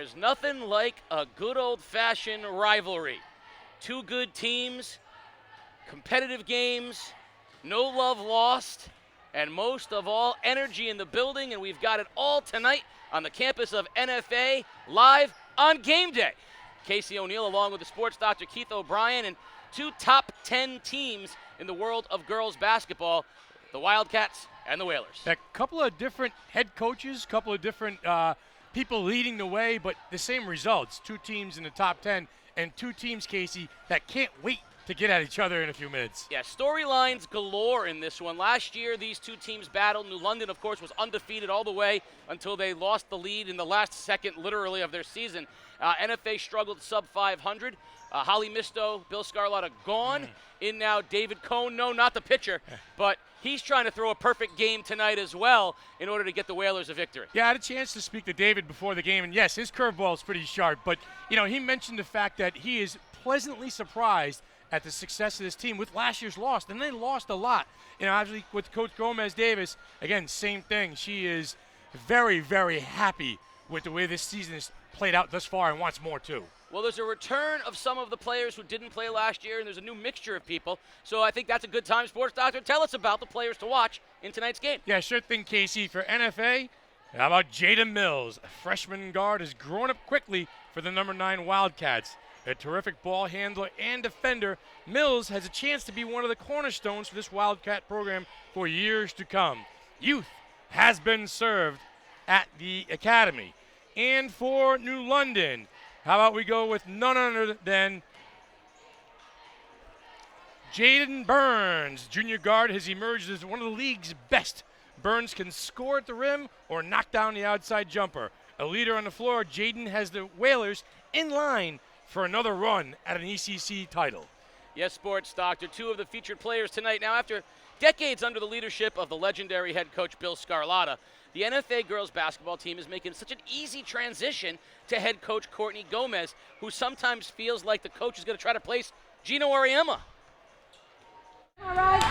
there's nothing like a good old-fashioned rivalry. Two good teams, competitive games, no love lost, and most of all, energy in the building, and we've got it all tonight on the campus of NFA, live on game day. Casey O'Neill along with the sports doctor Keith O'Brien, and two top 10 teams in the world of girls basketball, the Wildcats and the Whalers. A couple of different head coaches, couple of different people leading the way, but the same results. Two teams in the top 10, and two teams, Casey, that can't wait to get at each other in a few minutes. Yeah, storylines galore in this one. Last year, these two teams battled. New London, of course, was undefeated all the way until they lost the lead in the last second, literally, of their season. NFA struggled sub 500. Holly Misto, Bill Scarlotta gone. In now David Cohn. No, not the pitcher, but he's trying to throw a perfect game tonight as well in order to get the Whalers a victory. Yeah, I had a chance to speak to David before the game, and yes, his curveball is pretty sharp, but, he mentioned the fact that he is pleasantly surprised at the success of this team with last year's loss, and they lost a lot. Obviously with Coach Gomez Davis, again, same thing. She is very, very happy with the way this season has played out thus far and wants more too. Well, there's a return of some of the players who didn't play last year, and there's a new mixture of people. So I think that's a good time. Sports Doctor, tell us about the players to watch in tonight's game. Yeah, sure thing, Casey. For NFA, how about Jada Mills? A freshman guard has grown up quickly for the number 9 Wildcats. A terrific ball handler and defender, Mills has a chance to be one of the cornerstones for this Wildcat program for years to come. Youth has been served at the academy. And for New London, how about we go with none other than Jaden Burns. Junior guard has emerged as one of the league's best. Burns can score at the rim or knock down the outside jumper. A leader on the floor, Jaden has the Whalers in line for another run at an ECC title. Yes, Sports Doctor, two of the featured players tonight. Now, after decades under the leadership of the legendary head coach Bill Scarlotta, the NFA girls basketball team is making such an easy transition to head coach Courtney Gomez, who sometimes feels like the coach is going to try to place Gino Auriemma. All right.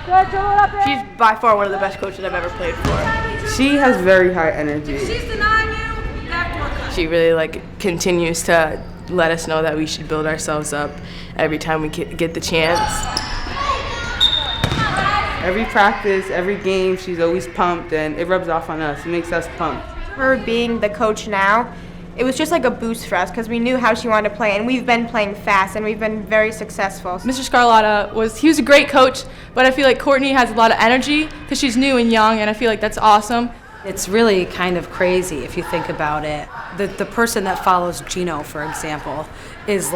Good, she's by far one of the best coaches I've ever played for. She has very high energy. If she's denying you, backdoor cut. She really continues to let us know that we should build ourselves up every time we get the chance. Every practice, every game, she's always pumped, and it rubs off on us. It makes us pumped. Her being the coach now, it was just like a boost for us because we knew how she wanted to play, and we've been playing fast, and we've been very successful. Mr. Scarlotta he was a great coach, but I feel like Courtney has a lot of energy because she's new and young, and I feel like that's awesome. It's really kind of crazy if you think about it. The person that follows Gino, for example, is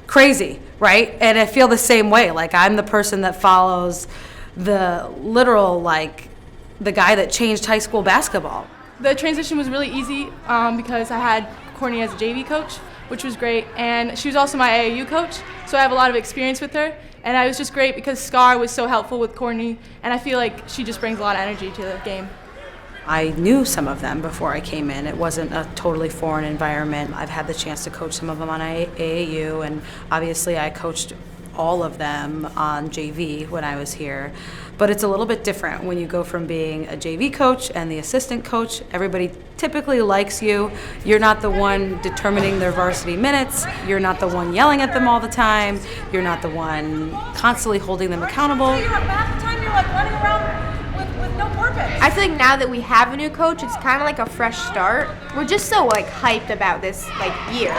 crazy, right? And I feel the same way. I'm the person that follows the literal, the guy that changed high school basketball. The transition was really easy because I had Courtney as a JV coach, which was great, and she was also my AAU coach, so I have a lot of experience with her, and I was just great because Scar was so helpful with Courtney, and I feel like she just brings a lot of energy to the game. I knew some of them before I came in. It wasn't a totally foreign environment. I've had the chance to coach some of them on AAU, and obviously I coached all of them on JV when I was here. But it's a little bit different when you go from being a JV coach and the assistant coach. Everybody typically likes you. You're not the one determining their varsity minutes. You're not the one yelling at them all the time. You're not the one constantly holding them accountable. Half the time you're running around with no purpose. I feel like now that we have a new coach, it's kind of like a fresh start. We're just so hyped about this year.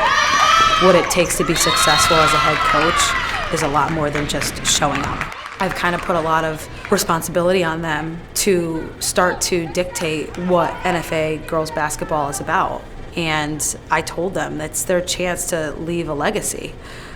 What it takes to be successful as a head coach is a lot more than just showing up. I've kind of put a lot of responsibility on them to start to dictate what NFA girls basketball is about. And I told them that's their chance to leave a legacy.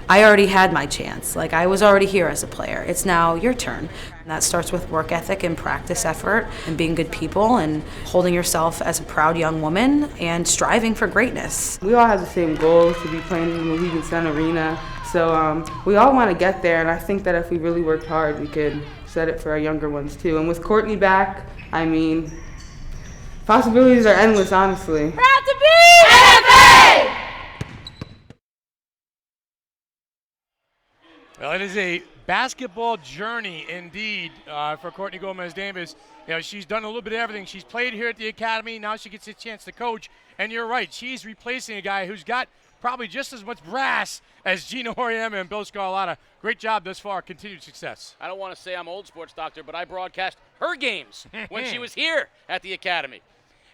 I already had my chance. I was already here as a player. It's now your turn. And that starts with work ethic and practice effort and being good people and holding yourself as a proud young woman and striving for greatness. We all have the same goal, to be playing in the Mohegan Sun Arena. So we all want to get there, and I think that if we really worked hard, we could set it for our younger ones too. And with Courtney back, possibilities are endless, honestly. Proud to be NFA! Well, it is a basketball journey indeed for Courtney Gomez-Davis. You know, she's done a little bit of everything. She's played here at the academy. Now she gets a chance to coach. And you're right, she's replacing a guy who's got probably just as much brass as Gina Auriemma and Bill Scarlatta. Great job thus far. Continued success. I don't want to say I'm old sports doctor, but I broadcast her games when she was here at the academy.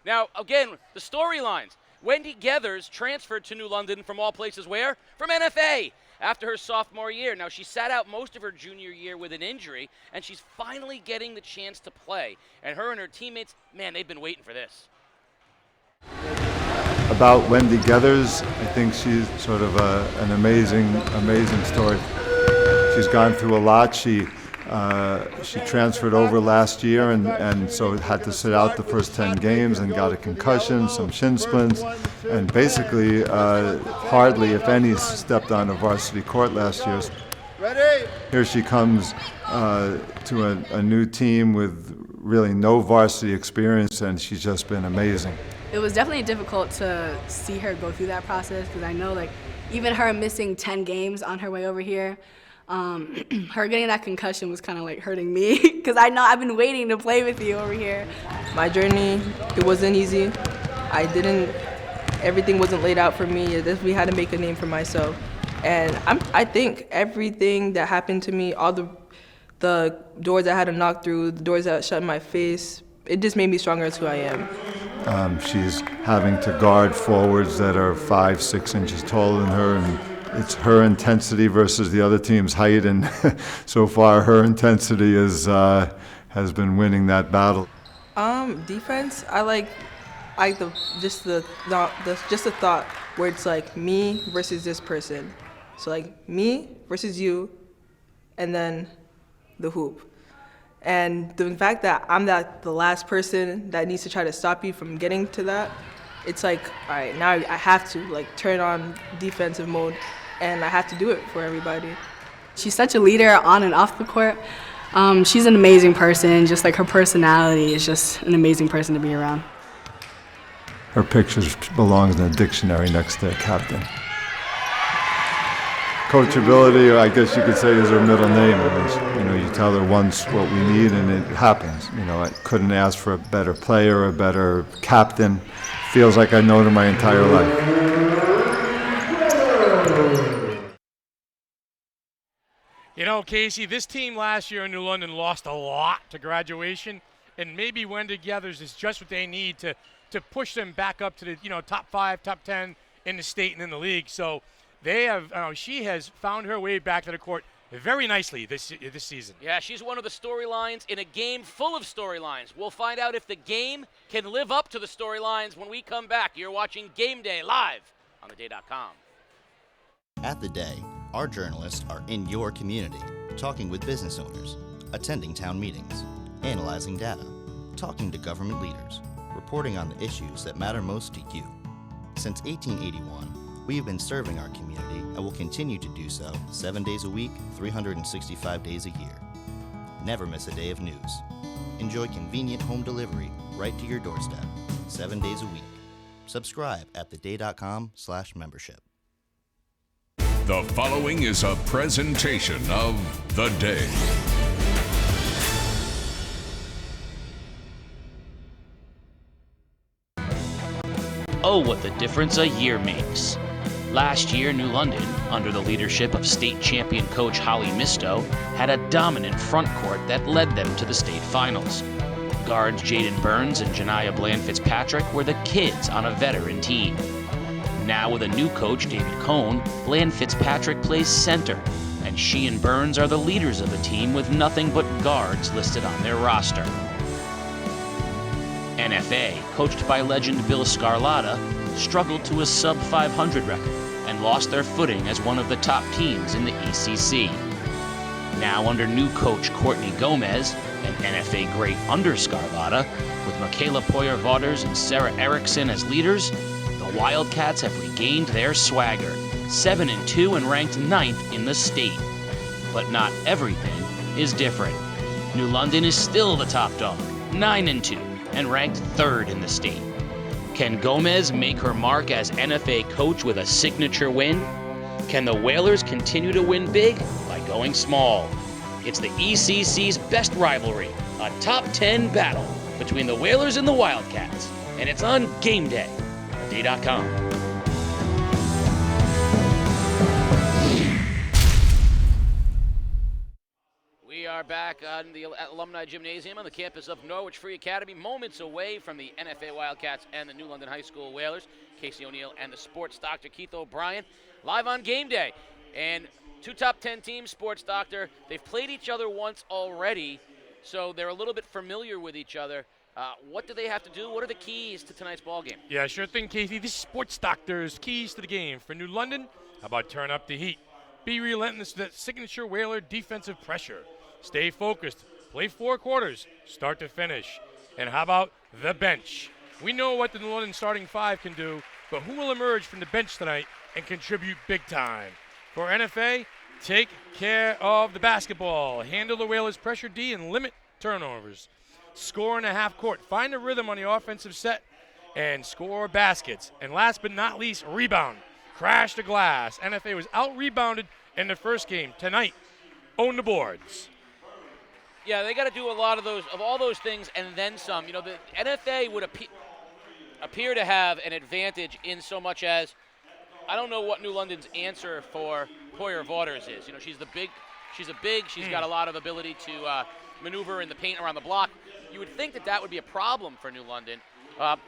Now, again, the storylines. Wendy Gethers transferred to New London from all places where? From NFA after her sophomore year. Now, she sat out most of her junior year with an injury, and she's finally getting the chance to play. And her and her teammates, man, they've been waiting for this. About Wendy Gethers, I think she's sort of an amazing story. She's gone through a lot. She transferred over last year and so had to sit out the first 10 games and got a concussion, some shin splints, and basically hardly, if any, stepped on a varsity court last year. Here she comes to a new team with really no varsity experience, and she's just been amazing. It was definitely difficult to see her go through that process because I know, like, even her missing 10 games on her way over here, her getting that concussion was kind of like hurting me because I know I've been waiting to play with you over here. My journey, it wasn't easy. Everything wasn't laid out for me. I definitely had to make a name for myself. And I think everything that happened to me, all the doors I had to knock through, the doors that shut in my face, it just made me stronger as who I am. She's having to guard forwards that are 5-6 inches taller than her, and it's her intensity versus the other team's height, and so far her intensity has been winning that battle. Defense, I like the thought where it's like me versus this person. So like me versus you, and then the hoop. And the fact that I'm the last person that needs to try to stop you from getting to that, it's like, all right, now I have to like turn on defensive mode, and I have to do it for everybody. She's such a leader on and off the court. She's an amazing person. Just like her personality is just an amazing person to be around. Her picture belongs in a dictionary next to captain. Coachability, I guess you could say, is her middle name. I mean, you tell her once what we need, and it happens. I couldn't ask for a better player, a better captain. Feels like I've known her my entire life. Casey, this team last year in New London lost a lot to graduation, and maybe Wendy Gethers is just what they need to push them back up to the top 5, top 10 in the state and in the league. So she has found her way back to the court very nicely this season. Yeah, she's one of the storylines in a game full of storylines. We'll find out if the game can live up to the storylines when we come back. You're watching Game Day live on theday.com. At The Day, our journalists are in your community, talking with business owners, attending town meetings, analyzing data, talking to government leaders, reporting on the issues that matter most to you. Since 1881, we have been serving our community and will continue to do so 7 days a week, 365 days a year. Never miss a day of news. Enjoy convenient home delivery right to your doorstep, 7 days a week. Subscribe at theday.com/membership. The following is a presentation of The Day. Oh, what the difference a year makes. Last year, New London, under the leadership of state champion coach Holly Misto, had a dominant front court that led them to the state finals. Guards Jaden Burns and Janiyah Bland-Fitzpatrick were the kids on a veteran team. Now with a new coach, David Cohn, Bland-Fitzpatrick plays center, and she and Burns are the leaders of the team with nothing but guards listed on their roster. NFA, coached by legend Bill Scarlatta, struggled to a sub-500 record and lost their footing as one of the top teams in the ECC. Now under new coach Courtney Gomez, an NFA great under Scarlatta, with Michaela Poyer-Vaughters and Sarah Erickson as leaders, the Wildcats have regained their swagger, 7-2 and ranked 9th in the state. But not everything is different. New London is still the top dog, 9-2, and ranked 3rd in the state. Can Gomez make her mark as NFA coach with a signature win? Can the Whalers continue to win big by going small. It's the ECC's best rivalry, a top 10 battle between the Whalers and the Wildcats, and it's on game day. D.com. We are back on the Alumni Gymnasium on the campus of Norwich Free Academy, moments away from the NFA Wildcats and the New London High School Whalers. Casey O'Neill and the sports doctor, Keith O'Brien, live on game day. And two top 10 teams, sports doctor, they've played each other once already, so they're a little bit familiar with each other. What do they have to do? What are the keys to tonight's ball game? Yeah, sure thing, Casey. This is Sports Doctor's keys to the game. For New London, how about turn up the heat? Be relentless to that signature Whaler defensive pressure. Stay focused. Play 4 quarters, start to finish. And how about the bench? We know what the New London starting 5 can do, but who will emerge from the bench tonight and contribute big time? For NFA, take care of the basketball. Handle the Whalers' pressure D and limit turnovers. Score in a half court. Find a rhythm on the offensive set and score baskets. And last but not least, rebound. Crash the glass. NFA was out-rebounded in the first game. Tonight, own the boards. Yeah, they got to do a lot of all those things and then some. You know, the NFA would appear to have an advantage in so much as I don't know what New London's answer for Poyer Vaughters is. You know, she's she's got a lot of ability to maneuver in the paint around the block. You would think that would be a problem for New London.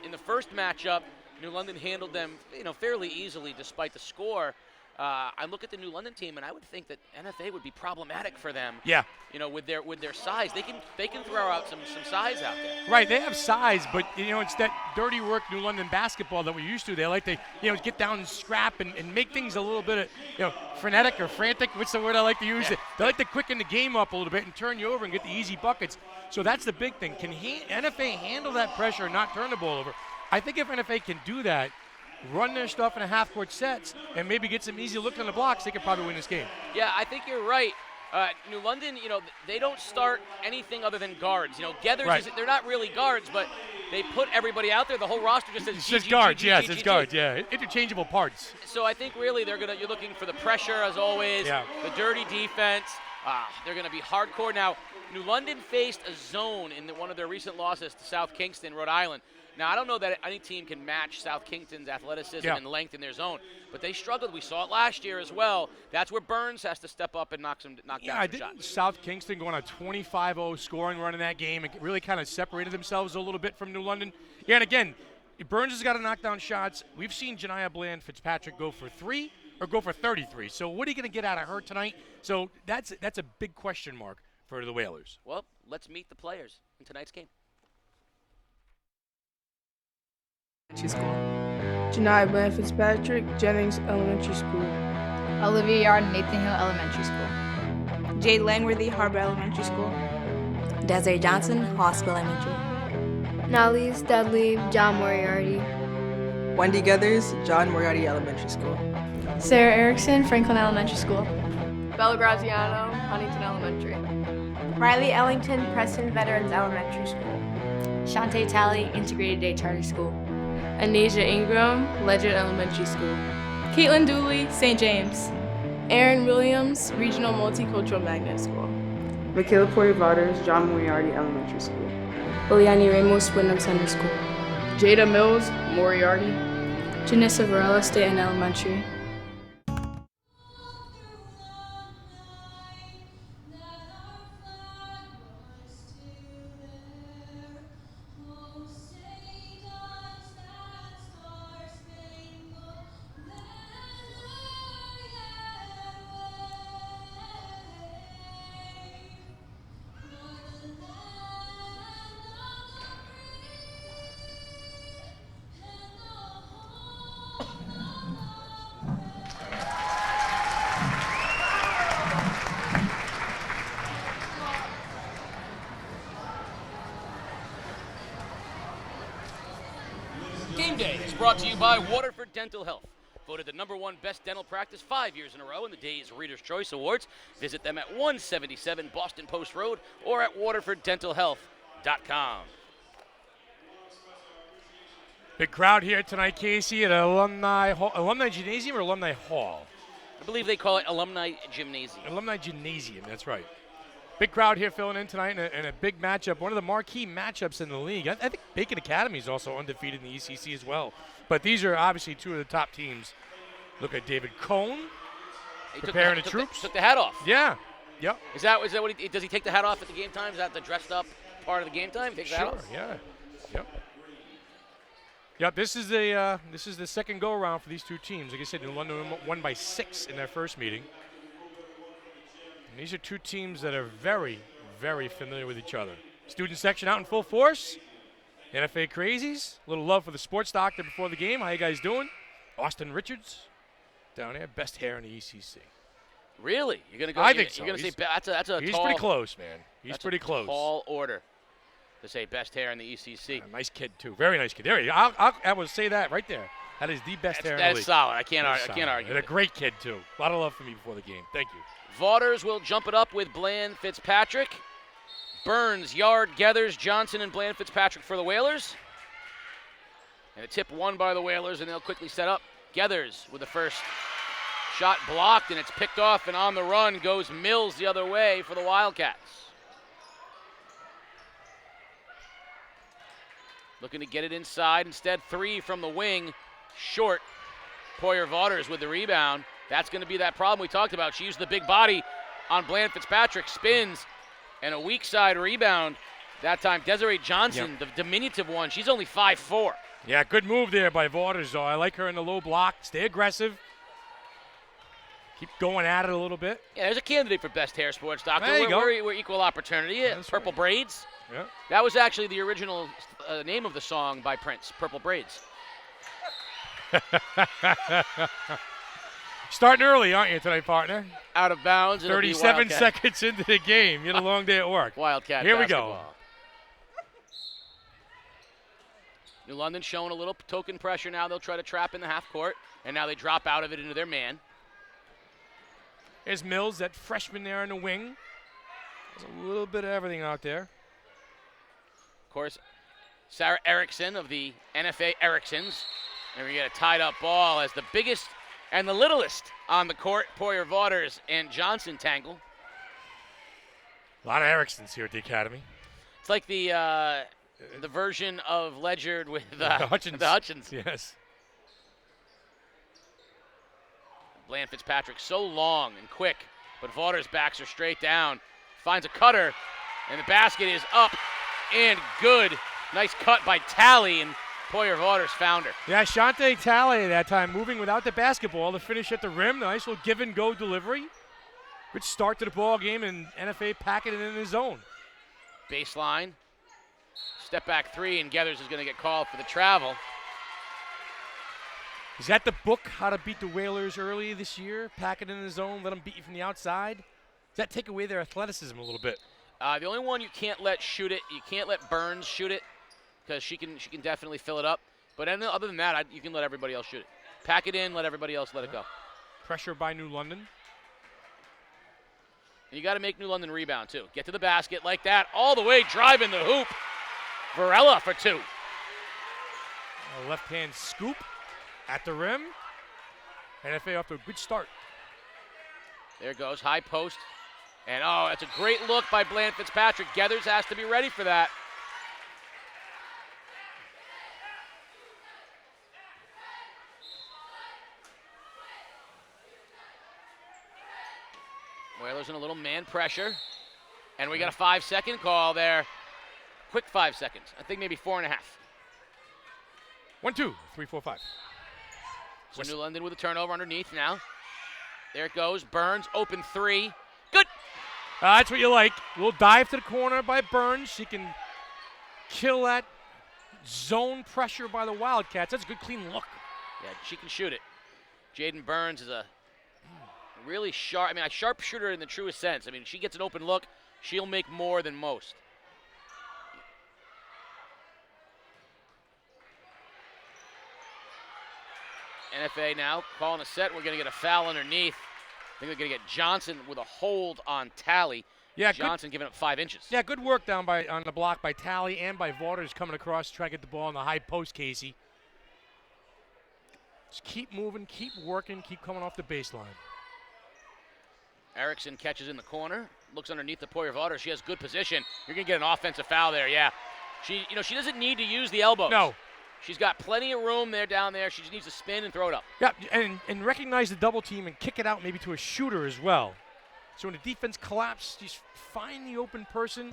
In the first matchup, New London handled them, fairly easily despite the score. I look at the New London team, and I would think that NFA would be problematic for them. Yeah. With their size, they can throw out some size out there. Right, they have size, but it's that dirty work New London basketball that we're used to. They like to get down and scrap and make things a little bit of frenetic or frantic. What's the word I like to use? Yeah. They like to quicken the game up a little bit and turn you over and get the easy buckets. So that's the big thing. Can NFA handle that pressure and not turn the ball over? I think if NFA can do that, run their stuff in a half-court sets, and maybe get some easy look on the blocks, they could probably win this game. Yeah, I think you're right. New London, they don't start anything other than guards. Gethers, right. They're not really guards, but they put everybody out there. The whole roster just says It's guards, yes, it's guards, yeah. Interchangeable parts. So I think really you're looking for the pressure as always, yeah. The dirty defense. They're going to be hardcore. Now, New London faced a zone in one of their recent losses to South Kingston, Rhode Island. Now, I don't know that any team can match South Kingston's athleticism and length in their zone, but they struggled. We saw it last year as well. That's where Burns has to step up and knock down some shots. South Kingston going on a 25-0 scoring run in that game and really kind of separated themselves a little bit from New London. Yeah, and again, Burns has got to knock down shots. We've seen Janiah Bland Fitzpatrick go for 3 or go for 33. So what are you going to get out of her tonight? So that's a big question mark for the Whalers. Well, let's meet the players in tonight's game. School. Janiah Bland Fitzpatrick, Jennings Elementary School. Olivia Yard, Nathan Hill Elementary School. Jade Langworthy, Harbor Elementary School. Desiree Johnson, Hospital Elementary. Nalise Dudley, John Moriarty. Wendy Geathers, John Moriarty Elementary School. Sarah Erickson, Franklin Elementary School. Bella Graziano, Huntington Elementary. Riley Ellington, Preston Veterans Elementary School. Shantae Talley, Integrated Day Charter School. Anasia Ingram, Ledger Elementary School. Caitlin Dooley, St. James. Aaron Williams, Regional Multicultural Magnet School. Michaela Poyer Vaughters, John Moriarty Elementary School. Liliani Ramos, Wyndham Center School. Jada Mills, Moriarty. Janissa Varela, State and Elementary. Game Day is brought to you by Waterford Dental Health. Voted the #1 best dental practice 5 years in a row in the day's Reader's Choice Awards. Visit them at 177 Boston Post Road or at waterforddentalhealth.com. Big crowd here tonight, Casey, at Alumni Gymnasium or Alumni Hall? I believe they call it Alumni Gymnasium. Alumni Gymnasium, that's right. Big crowd here filling in tonight, and a big matchup, one of the marquee matchups in the league. I think Bacon Academy is also undefeated in the ECC as well. But these are obviously two of the top teams. Look at David Cohn preparing the troops. Took the hat off. Yeah. Yep. Is that what does he take the hat off at the game time? Is that the dressed up part of the game time? Take the hat off? Yeah. Yep. Yep. This is the second go around for these two teams. Like I said, New London won by 6 in their first meeting. And these are two teams that are very, very familiar with each other. Student section out in full force. NFA Crazies. A little love for the sports doctor before the game. How you guys doing? Austin Richards down there. Best hair in the ECC. Really? You're gonna go? I think so. You're gonna say that's a he's tall, pretty close, man. He's that's pretty a close. Tall order to say best hair in the ECC. Nice kid too. Very nice kid. There you go. I would say that right there. That is the best hair in the league. That's solid. I can't argue. And a great kid too. A lot of love for me before the game. Thank you. Vaughters will jump it up with Bland Fitzpatrick. Burns, Yard, Geathers, Johnson, and Bland Fitzpatrick for the Whalers. And a tip won by the Whalers, and they'll quickly set up. Geathers with the first shot blocked, and it's picked off, and on the run goes Mills the other way for the Wildcats. Looking to get it inside. Instead, 3 from the wing. Short. Poyer Vaughters with the rebound. That's going to be that problem we talked about. She used the big body on Bland Fitzpatrick. Spins, and a weak side rebound. That time, Desiree Johnson, the diminutive one. She's only 5'4". Yeah, good move there by Vaughters, though. I like her in the low block. Stay aggressive. Keep going at it a little bit. Yeah, there's a candidate for best hair sports doctor. There you go. We're equal opportunity. Yeah, purple braids. Yeah. That was actually the original name of the song by Prince, Purple Braids. Starting early, aren't you tonight, partner? Out of bounds. 37 seconds into the game. You had a long day at work. Wildcat Here basketball. we go. New London showing a little token pressure now. They'll try to trap in the half court, and now they drop out of it into their man. There's Mills, that freshman there in the wing. There's a little bit of everything out there. Of course, Sarah Erickson of the NFA Ericksons. And we get a tied-up ball as the biggest and the littlest on the court, Poyer Vaughters and Johnson tangle. A lot of Ericksons here at the Academy. It's like the version of Ledyard with the Hutchins. The Hutchins. Yes. Bland Fitzpatrick so long and quick, but Vaughters backs her straight down, finds a cutter, and the basket is up and good. Nice cut by Talley, and Poyer Vaughters found her. Yeah, Shantae Talley that time moving without the basketball to finish at the rim. Nice little give-and-go delivery. Good start to the ball game, and NFA packing it in his zone. Baseline. Step back 3, and Geathers is going to get called for the travel. Is that the book, How to Beat the Whalers early this year? Pack it in the zone, let them beat you from the outside? Does that take away their athleticism a little bit? The only one you can't let shoot it, you can't let Burns shoot it, because she can definitely fill it up. But other than that, you can let everybody else shoot it. Pack it in, let everybody else let it go. Pressure by New London. And you got to make New London rebound, too. Get to the basket like that, all the way, driving the hoop. Varela for 2. A left-hand scoop at the rim. NFA off to a good start. There goes, high post. And, oh, that's a great look by Bland Fitzpatrick. Geathers has to be ready for that. Whalers in a little man pressure. And we got a 5-second call there. Quick 5 seconds. I think maybe 4.5. 1, 2, 3, 4, 5. So New London with a turnover underneath now. There it goes. Burns, open 3. Good. That's what you like. A little dive to the corner by Burns. She can kill that zone pressure by the Wildcats. That's a good, clean look. Yeah, she can shoot it. Jaden Burns is a really sharp, a sharp shooter in the truest sense. She gets an open look, she'll make more than most. NFA now calling a set. We're going to get a foul underneath. I think we're going to get Johnson with a hold on Talley. Yeah, Johnson giving up 5 inches. Yeah, good work down on the block by Talley and by Vaughters coming across to try to get the ball in the high post, Casey. Just keep moving, keep working, keep coming off the baseline. Erickson catches in the corner, looks underneath the Poyer Waters. She has good position. You're going to get an offensive foul there, yeah. She doesn't need to use the elbows. No. She's got plenty of room there down there. She just needs to spin and throw it up. Yeah, and recognize the double team and kick it out maybe to a shooter as well. So when the defense collapses, just find the open person,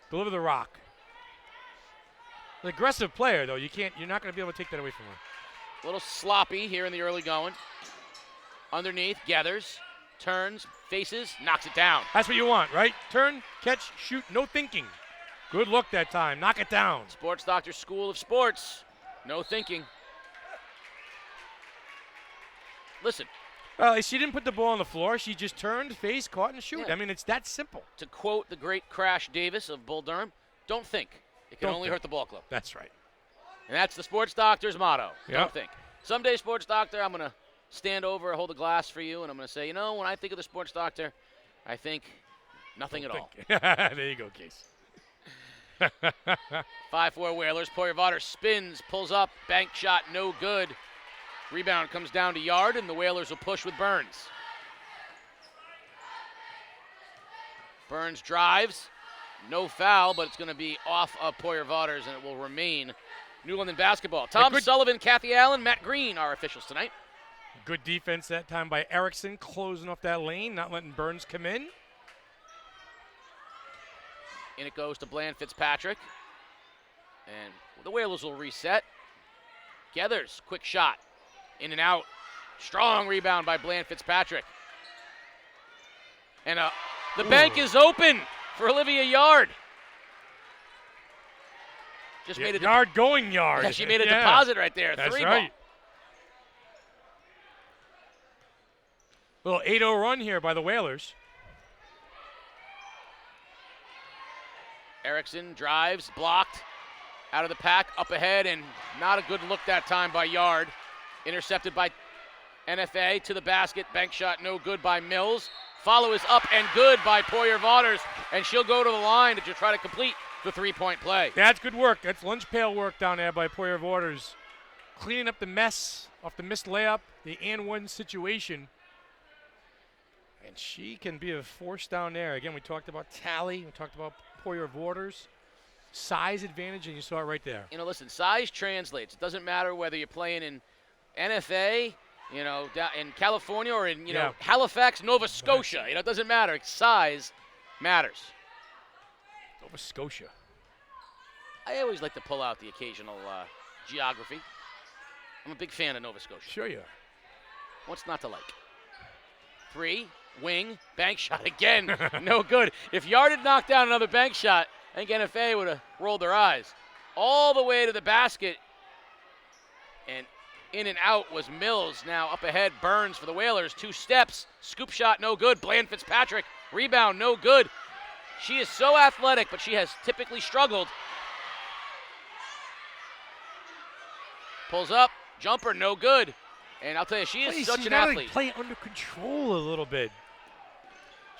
deliver the rock. An aggressive player, though. You're not going to be able to take that away from her. A little sloppy here in the early going. Underneath, gathers, turns, faces, knocks it down. That's what you want, right? Turn, catch, shoot, no thinking. Good look that time. Knock it down. Sports Doctor School of Sports. No thinking. Listen. Well, she didn't put the ball on the floor. She just turned, face, caught, and shoot. Yeah. I mean, it's that simple. To quote the great Crash Davis of Bull Durham, don't think. It can only hurt the ball club. That's right. And that's the Sports Doctor's motto. Yep. Don't think. Someday, Sports Doctor, I'm going to stand over, hold a glass for you, and I'm going to say, when I think of the Sports Doctor, I think nothing at all. There you go, Case. 5-4 Whalers. Poyer Waters spins, pulls up, bank shot, no good. Rebound comes down to Yard, and the Whalers will push with Burns. Burns drives. No foul, but it's going to be off of Poyer Waters, and it will remain New London basketball. Tom Sullivan, Kathy Allen, Matt Green, our officials tonight. Good defense that time by Erickson, closing off that lane, not letting Burns come in. In it goes to Bland Fitzpatrick. And the Whalers will reset. Geathers, quick shot. In and out. Strong rebound by Bland Fitzpatrick. And the bank is open for Olivia Yard. Just made a Yard going Yard. Yeah, she made a deposit right there. That's 3 right. ball. Little 8-0 run here by the Whalers. Erickson drives, blocked, out of the pack, up ahead, and not a good look that time by Yard. Intercepted by NFA to the basket. Bank shot no good by Mills. Follow is up and good by Poyer Waters, and she'll go to the line to try to complete the 3-point play. That's good work. That's lunch pail work down there by Poyer Waters. Cleaning up the mess off the missed layup, the and one situation. And she can be a force down there. Again, we talked about Tally. We talked about Poyer Waters. Size advantage, and you saw it right there. Listen, size translates. It doesn't matter whether you're playing in NFA, in California or in, Halifax, Nova Scotia. It doesn't matter. Size matters. Nova Scotia. I always like to pull out the occasional geography. I'm a big fan of Nova Scotia. Sure you are. What's not to like? 3, wing, bank shot again. No good. If Yard had knocked down another bank shot, I think NFA would have rolled their eyes. All the way to the basket. And in and out was Mills. Now up ahead, Burns for the Whalers. 2 steps. Scoop shot, no good. Bland Fitzpatrick. Rebound, no good. She is so athletic, but she has typically struggled. Pulls up. Jumper, no good. And I'll tell you, she is such an athlete. Play under control a little bit.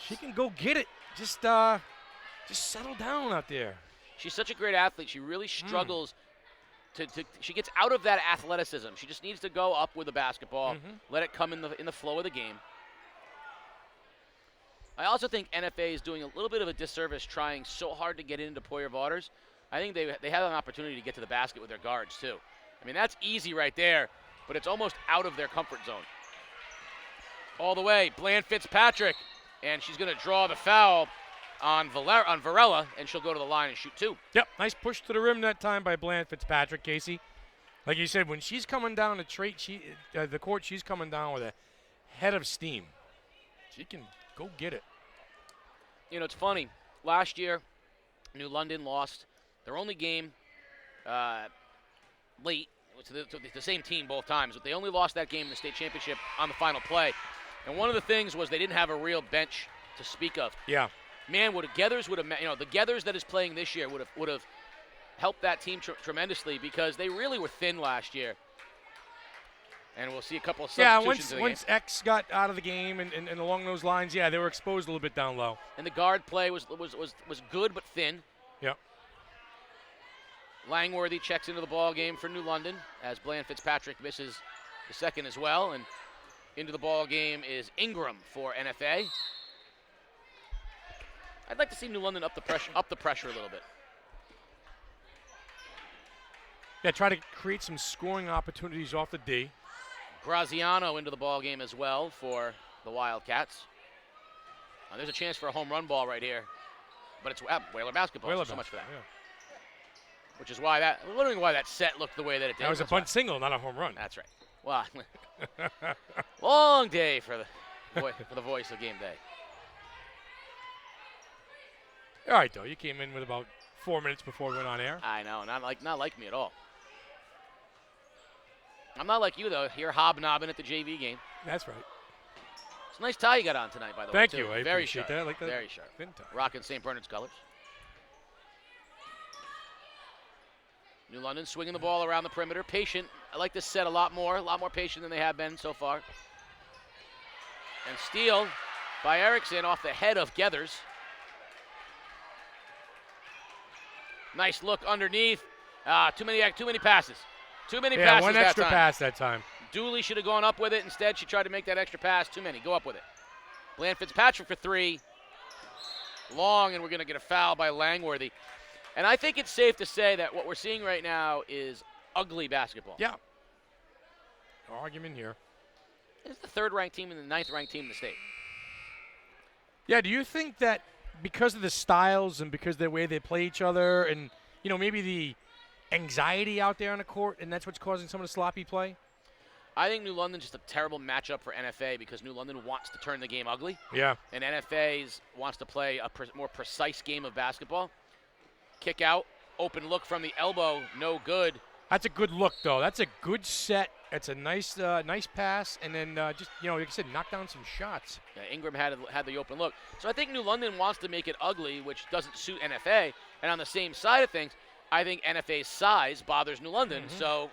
She can go get it. Just settle down out there. She's such a great athlete. She really struggles she gets out of that athleticism. She just needs to go up with the basketball, let it come in the flow of the game. I also think NFA is doing a little bit of a disservice trying so hard to get into Poyer Waters. I think they have an opportunity to get to the basket with their guards too. I mean, that's easy right there, but it's almost out of their comfort zone. All the way, Bland Fitzpatrick, and she's going to draw the foul on Varela, and she'll go to the line and shoot 2. Yep, nice push to the rim that time by Bland Fitzpatrick, Casey. Like you said, when she's coming down the court, she's coming down with a head of steam. She can go get it. It's funny. Last year, New London lost their only game late. It was to the same team both times, but they only lost that game in the state championship on the final play. And one of the things was they didn't have a real bench to speak of. Yeah. Man, the Geathers that is playing this year would have helped that team tremendously because they really were thin last year. And we'll see a couple of substitutions in the once game. X got out of the game and along those lines, they were exposed a little bit down low. And the guard play was good but thin. Yep. Langworthy checks into the ball game for New London as Bland Fitzpatrick misses the second as well. And into the ball game is Ingram for NFA. I'd like to see New London up the pressure a little bit. Yeah, try to create some scoring opportunities off the D. Graziano into the ball game as well for the Wildcats. There's a chance for a home run ball right here, but it's Whaler basketball. So much for that. Yeah. Which is why I'm wondering why that set looked the way that it did. That was a bunt single, not a home run. That's right. Well, long day for the voice of game day. All right, though. You came in with about 4 minutes before we went on air. I know, not like me at all. I'm not like you though. You're hobnobbing at the JV game. That's right. It's a nice tie you got on tonight, by the way. Thank you. I Very appreciate sharp. that. I like that. Very sharp. Thin tie. Rocking St. Bernard's colors. New London swinging the ball around the perimeter. Patient. I like this set a lot more patient than they have been so far. And steal by Erickson off the head of Gethers. Nice look underneath. Too many passes. Too many passes that time. One extra pass that time. Dooley should have gone up with it. Instead, she tried to make that extra pass. Too many. Go up with it. Bland Fitzpatrick for 3. Long, and we're going to get a foul by Langworthy. And I think it's safe to say that what we're seeing right now is ugly basketball. Yeah. No argument here. It's the 3rd-ranked team and the 9th-ranked team in the state. Yeah, do you think that because of the styles and because of the way they play each other and, maybe the anxiety out there on the court, and that's what's causing some of the sloppy play? I think New London's just a terrible matchup for NFA because New London wants to turn the game ugly. Yeah. And NFA wants to play a more precise game of basketball. Kick out, open look from the elbow, no good. That's a good look, though. That's a good set. It's a nice pass, and then just, like I said, knock down some shots. Yeah, Ingram had the open look. So I think New London wants to make it ugly, which doesn't suit NFA. And on the same side of things, I think NFA's size bothers New London, so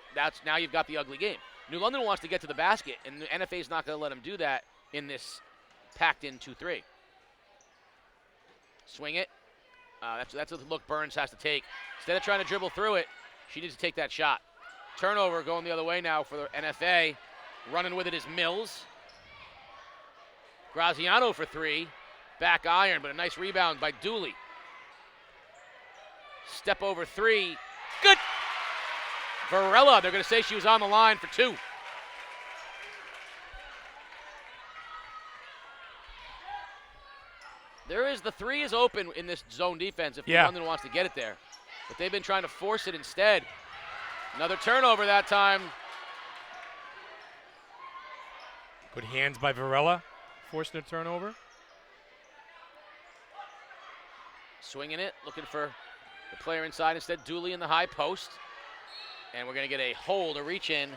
now you've got the ugly game. New London wants to get to the basket, and NFA's not going to let them do that in this packed-in 2-3. Swing it. That's a look Burns has to take. Instead of trying to dribble through it, she needs to take that shot. Turnover going the other way now for the NFA. Running with it is Mills. Graziano for 3. Back iron, but a nice rebound by Dooley. Step over 3. Good. Varela, they're going to say she was on the line for 2. The 3 is open in this zone defense if London wants to get it there. But they've been trying to force it instead. Another turnover that time. Good hands by Varela, forcing a turnover. Swinging it, looking for the player inside. Instead, Dooley in the high post. And we're going to get a hold, a reach in.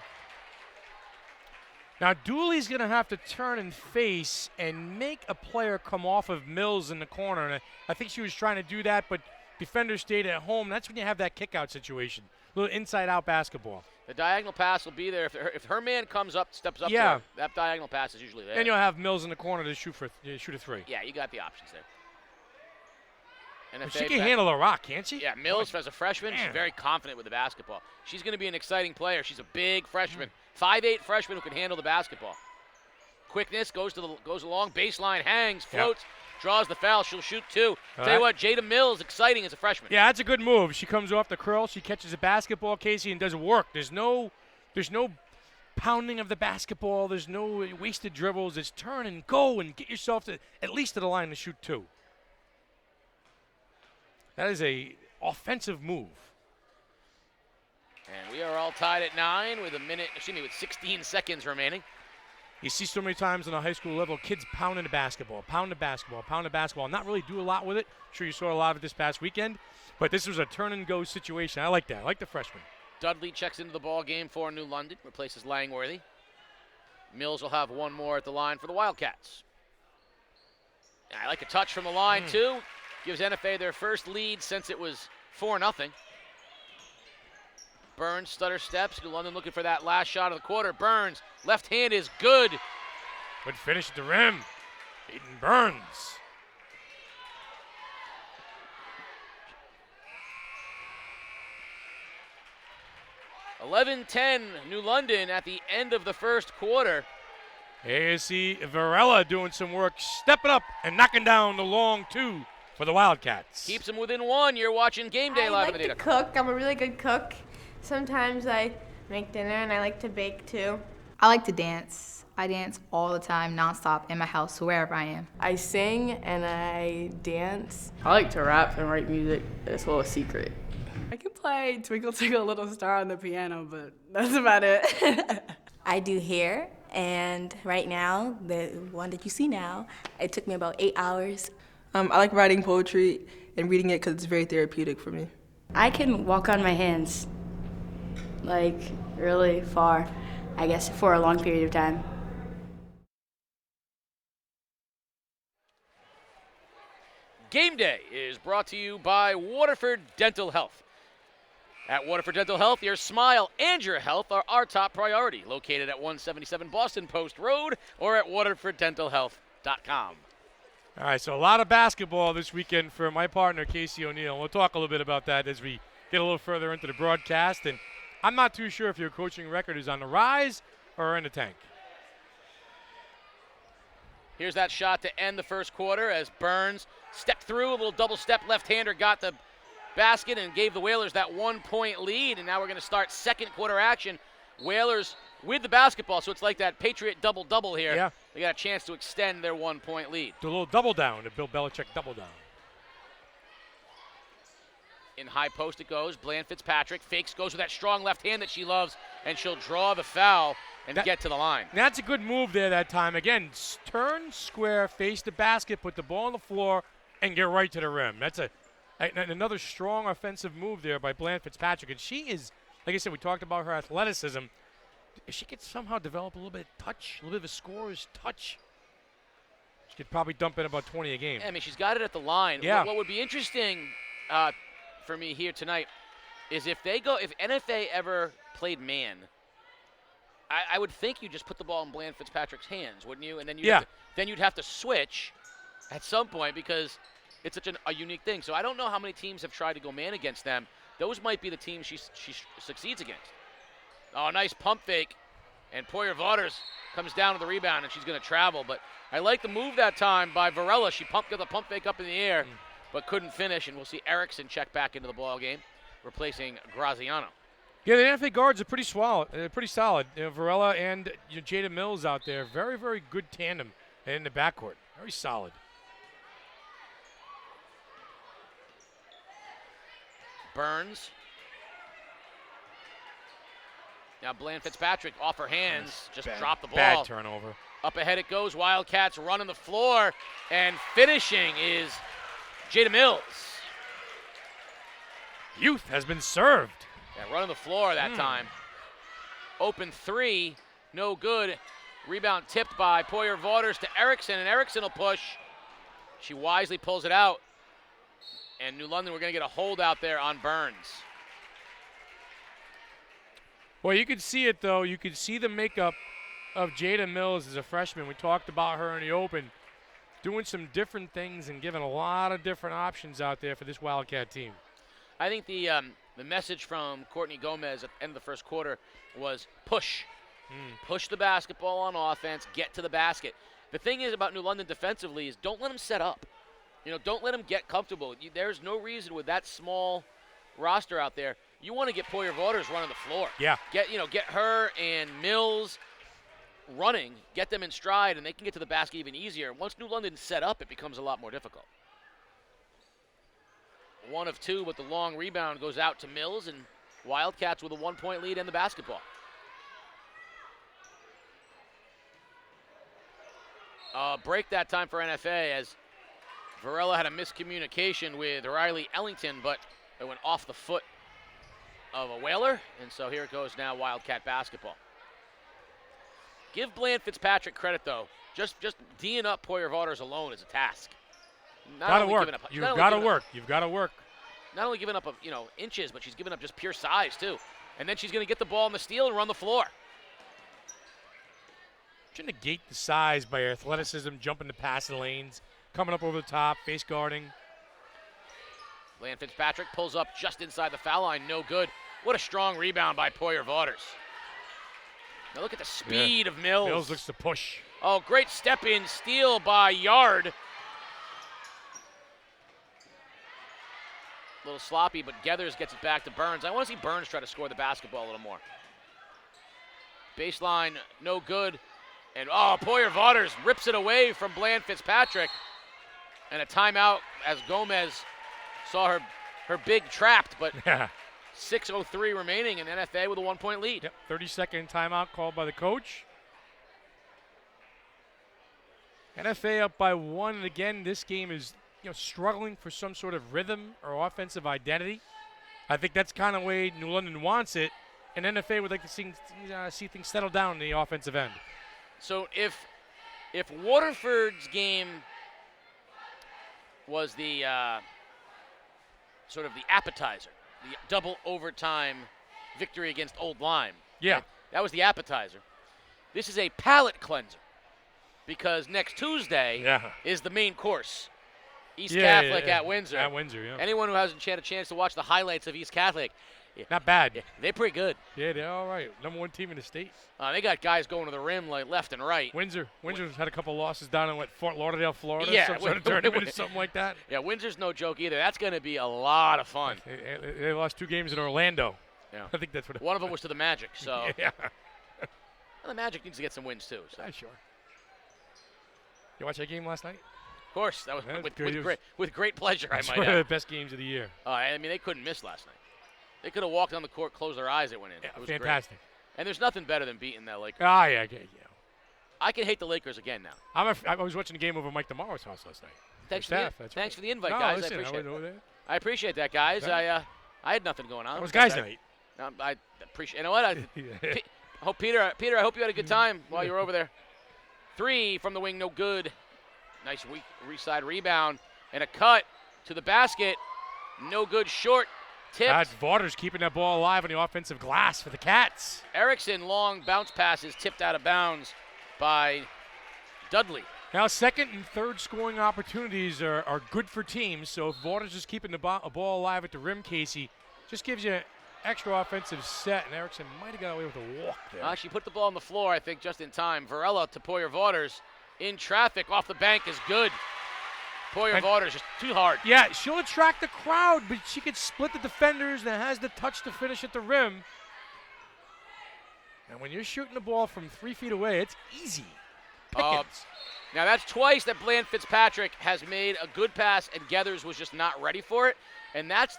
Now, Dooley's going to have to turn and face and make a player come off of Mills in the corner. And I think she was trying to do that, but defender stayed at home. That's when you have that kick-out situation. A little inside-out basketball. The diagonal pass will be there. If her man comes up, steps up to her, that diagonal pass is usually there. And you'll have Mills in the corner to shoot a 3. Yeah, you got the options there. Well, she can handle a rock, can't she? Yeah, Mills, as a freshman, she's very confident with the basketball. She's going to be an exciting player. She's a big freshman, 5'8" freshman who can handle the basketball. Quickness goes along, baseline hangs, floats, draws the foul. She'll shoot 2. Tell you what, Jada Mills, exciting as a freshman. Yeah, that's a good move. She comes off the curl, she catches a basketball, Casey, and does work. There's no pounding of the basketball. There's no wasted dribbles. It's turn and go and get yourself to at least to the line to shoot 2. That is a offensive move. And we are all tied at 9 with 16 seconds remaining. You see so many times on a high school level, kids pounding the basketball, not really do a lot with it. I'm sure you saw a lot of it this past weekend, but this was a turn and go situation. I like that. I like the freshman. Dudley checks into the ball game for New London, replaces Langworthy. Mills will have one more at the line for the Wildcats. I like a touch from the line, too. Gives NFA their first lead since it was 4-0. Burns stutter steps. New London looking for that last shot of the quarter. Burns, left hand is good. Good finish at the rim. Aiden Burns. (11-10) New London at the end of the first quarter. Here you see Varela doing some work, stepping up and knocking down the long 2 for the Wildcats. Keeps them within one. You're watching Game Day live I in the like data. to cook. I'm a really good cook. Sometimes I make dinner, and I like to bake too. I like to dance. I dance all the time, nonstop, in my house, wherever I am. I sing and I dance. I like to rap and write music. It's a little secret. I can play Twinkle Twinkle Little Star on the piano, but that's about it. I do hair, and right now, the one that you see now, it took me about 8 hours. I like writing poetry and reading it because it's very therapeutic for me. I can walk on my hands, like really far, I guess, for a long period of time. Game Day is brought to you by Waterford Dental Health. At Waterford Dental Health, your smile and your health are our top priority. Located at 177 Boston Post Road or at waterforddentalhealth.com. All right, so a lot of basketball this weekend for my partner, Casey O'Neill. We'll talk a little bit about that as we get a little further into the broadcast. And I'm not too sure if your coaching record is on the rise or in the tank. Here's that shot to end the first quarter as Burns stepped through, a little double step left-hander, got the basket and gave the Whalers that 1-point lead. And now we're going to start second quarter action. Whalers with the basketball, so it's like that Patriot double-double here. Yeah. They got a chance to extend their 1-point lead. Do a little double down, the Bill Belichick double down. In high post it goes. Bland Fitzpatrick fakes, goes with that strong left hand that she loves, and she'll draw the foul and get to the line. That's a good move there that time. Again, turn square, face the basket, put the ball on the floor, and get right to the rim. That's another strong offensive move there by Bland Fitzpatrick. And she is, like I said, we talked about her athleticism. If she could somehow develop a little bit of touch, a little bit of a scorer's touch, she could probably dump in about 20 a game. Yeah, I mean, she's got it at the line. Yeah. What would be interesting for me here tonight is if NFA ever played man, I would think you just put the ball in Bland Fitzpatrick's hands, wouldn't you? And then you'd have to switch at some point because it's such a unique thing. So I don't know how many teams have tried to go man against them. Those might be the teams she succeeds against. Oh, nice pump fake. And Poyer Waters comes down to the rebound, and she's going to travel. But I like the move that time by Varela. She got the pump fake up in the air, but couldn't finish. And we'll see Erickson check back into the ball game, replacing Graziano. Yeah, the NFA guards are pretty solid. Varela and Jada Mills out there. Very, very good tandem in the backcourt. Very solid. Burns. Now Bland Fitzpatrick off her hands, just dropped the ball. Bad turnover. Up ahead it goes. Wildcats running the floor, and finishing is Jada Mills. Youth has been served. Yeah, running the floor that time. Open three, no good. Rebound tipped by Poyer Waters to Erickson, and Erickson will push. She wisely pulls it out. And New London, we're going to get a hold out there on Burns. Well, you could see it, though. You could see the makeup of Jada Mills as a freshman. We talked about her in the open, doing some different things and giving a lot of different options out there for this Wildcat team. I think the message from Courtney Gomez at the end of the first quarter was push. Push the basketball on offense, get to the basket. The thing is about New London defensively is don't let them set up. Don't let them get comfortable. There's no reason with that small roster out there. You want to get Poyer Waters running the floor. Yeah. Get her and Mills running, get them in stride, and they can get to the basket even easier. Once New London's set up, it becomes a lot more difficult. 1 of 2, but the long rebound goes out to Mills, and Wildcats with a 1-point lead and the basketball. Break that time for NFA as Varela had a miscommunication with Riley Ellington, but it went off the foot of a Whaler, and so here it goes now, Wildcat basketball. Give Bland Fitzpatrick credit, though. Just D'ing up Poyer Waters alone is a task. Gotta work. You've got to work. You've got to work. Not only giving up, inches, but she's giving up just pure size, too. And then she's going to get the ball on the steal and run the floor. To negate the size by athleticism, jumping the passing lanes, coming up over the top, face guarding. Bland Fitzpatrick pulls up just inside the foul line, no good. What a strong rebound by Poyer Waters. Now look at the speed of Mills. Mills looks to push. Oh, great step-in steal by Yard. A little sloppy, but Geathers gets it back to Burns. I want to see Burns try to score the basketball a little more. Baseline, no good. And, Poyer Vaughters rips it away from Bland Fitzpatrick. And a timeout as Gomez saw her big trapped, but 6:03 remaining, and NFA with a 1-point lead. Yep, 30-second timeout called by the coach. NFA up by 1, and again, this game is struggling for some sort of rhythm or offensive identity. I think that's kind of the way New London wants it, and NFA would like to see things settle down in the offensive end. So if Waterford's game was the sort of the appetizer, the double overtime victory against Old Lyme. Yeah. Right? That was the appetizer. This is a palate cleanser because next Tuesday is the main course. East Catholic at Windsor. At Windsor, yeah. Anyone who hasn't had a chance to watch the highlights of East Catholic, not bad. They're pretty good. Yeah, they're all right. Number 1 team in the state. They got guys going to the rim like left and right. Windsor's had a couple losses down in Fort Lauderdale, Florida. Yeah, some sort of tournament or something like that. Yeah, Windsor's no joke either. That's going to be a lot of fun. They lost 2 games in Orlando. Yeah. I think that's what. One of them was to the Magic. So. Yeah. Well, the Magic needs to get some wins too. So. Yeah, sure. You watch that game last night? Of course, that was good. with great pleasure. That's I might one add. of the best games of the year. I mean, they couldn't miss last night. They could have walked on the court, closed their eyes, it went in. Yeah, it was fantastic. Great. And there's nothing better than beating that Lakers. Yeah. I can hate the Lakers again now. I was watching the game over Mike DeMaro's house last night. Thanks for the invite, no, guys. Listen, I appreciate it. I I appreciate that, guys. Yeah. I had nothing going on. It was guys' night. I appreciate. You know what? I hope Peter. I hope you had a good time while you were over there. 3 from the wing, no good. Nice weak side rebound and a cut to the basket. No good. Short. Tipped. That's Vaughters keeping that ball alive on the offensive glass for the Cats. Erickson, long bounce passes tipped out of bounds by Dudley. Now, second and third scoring opportunities are good for teams. So if Vaughters is keeping the ball alive at the rim, Casey, just gives you an extra offensive set. And Erickson might have got away with a walk there. She put the ball on the floor, I think, just in time. Varela to Poyer Vaughters in traffic off the bank is good. Poyer Vaughters just too hard. Yeah, she'll attract the crowd, but she could split the defenders and has the touch to finish at the rim. And when you're shooting the ball from 3 feet away, it's easy. Pickens. Now that's twice that Bland Fitzpatrick has made a good pass and Geathers was just not ready for it. And that's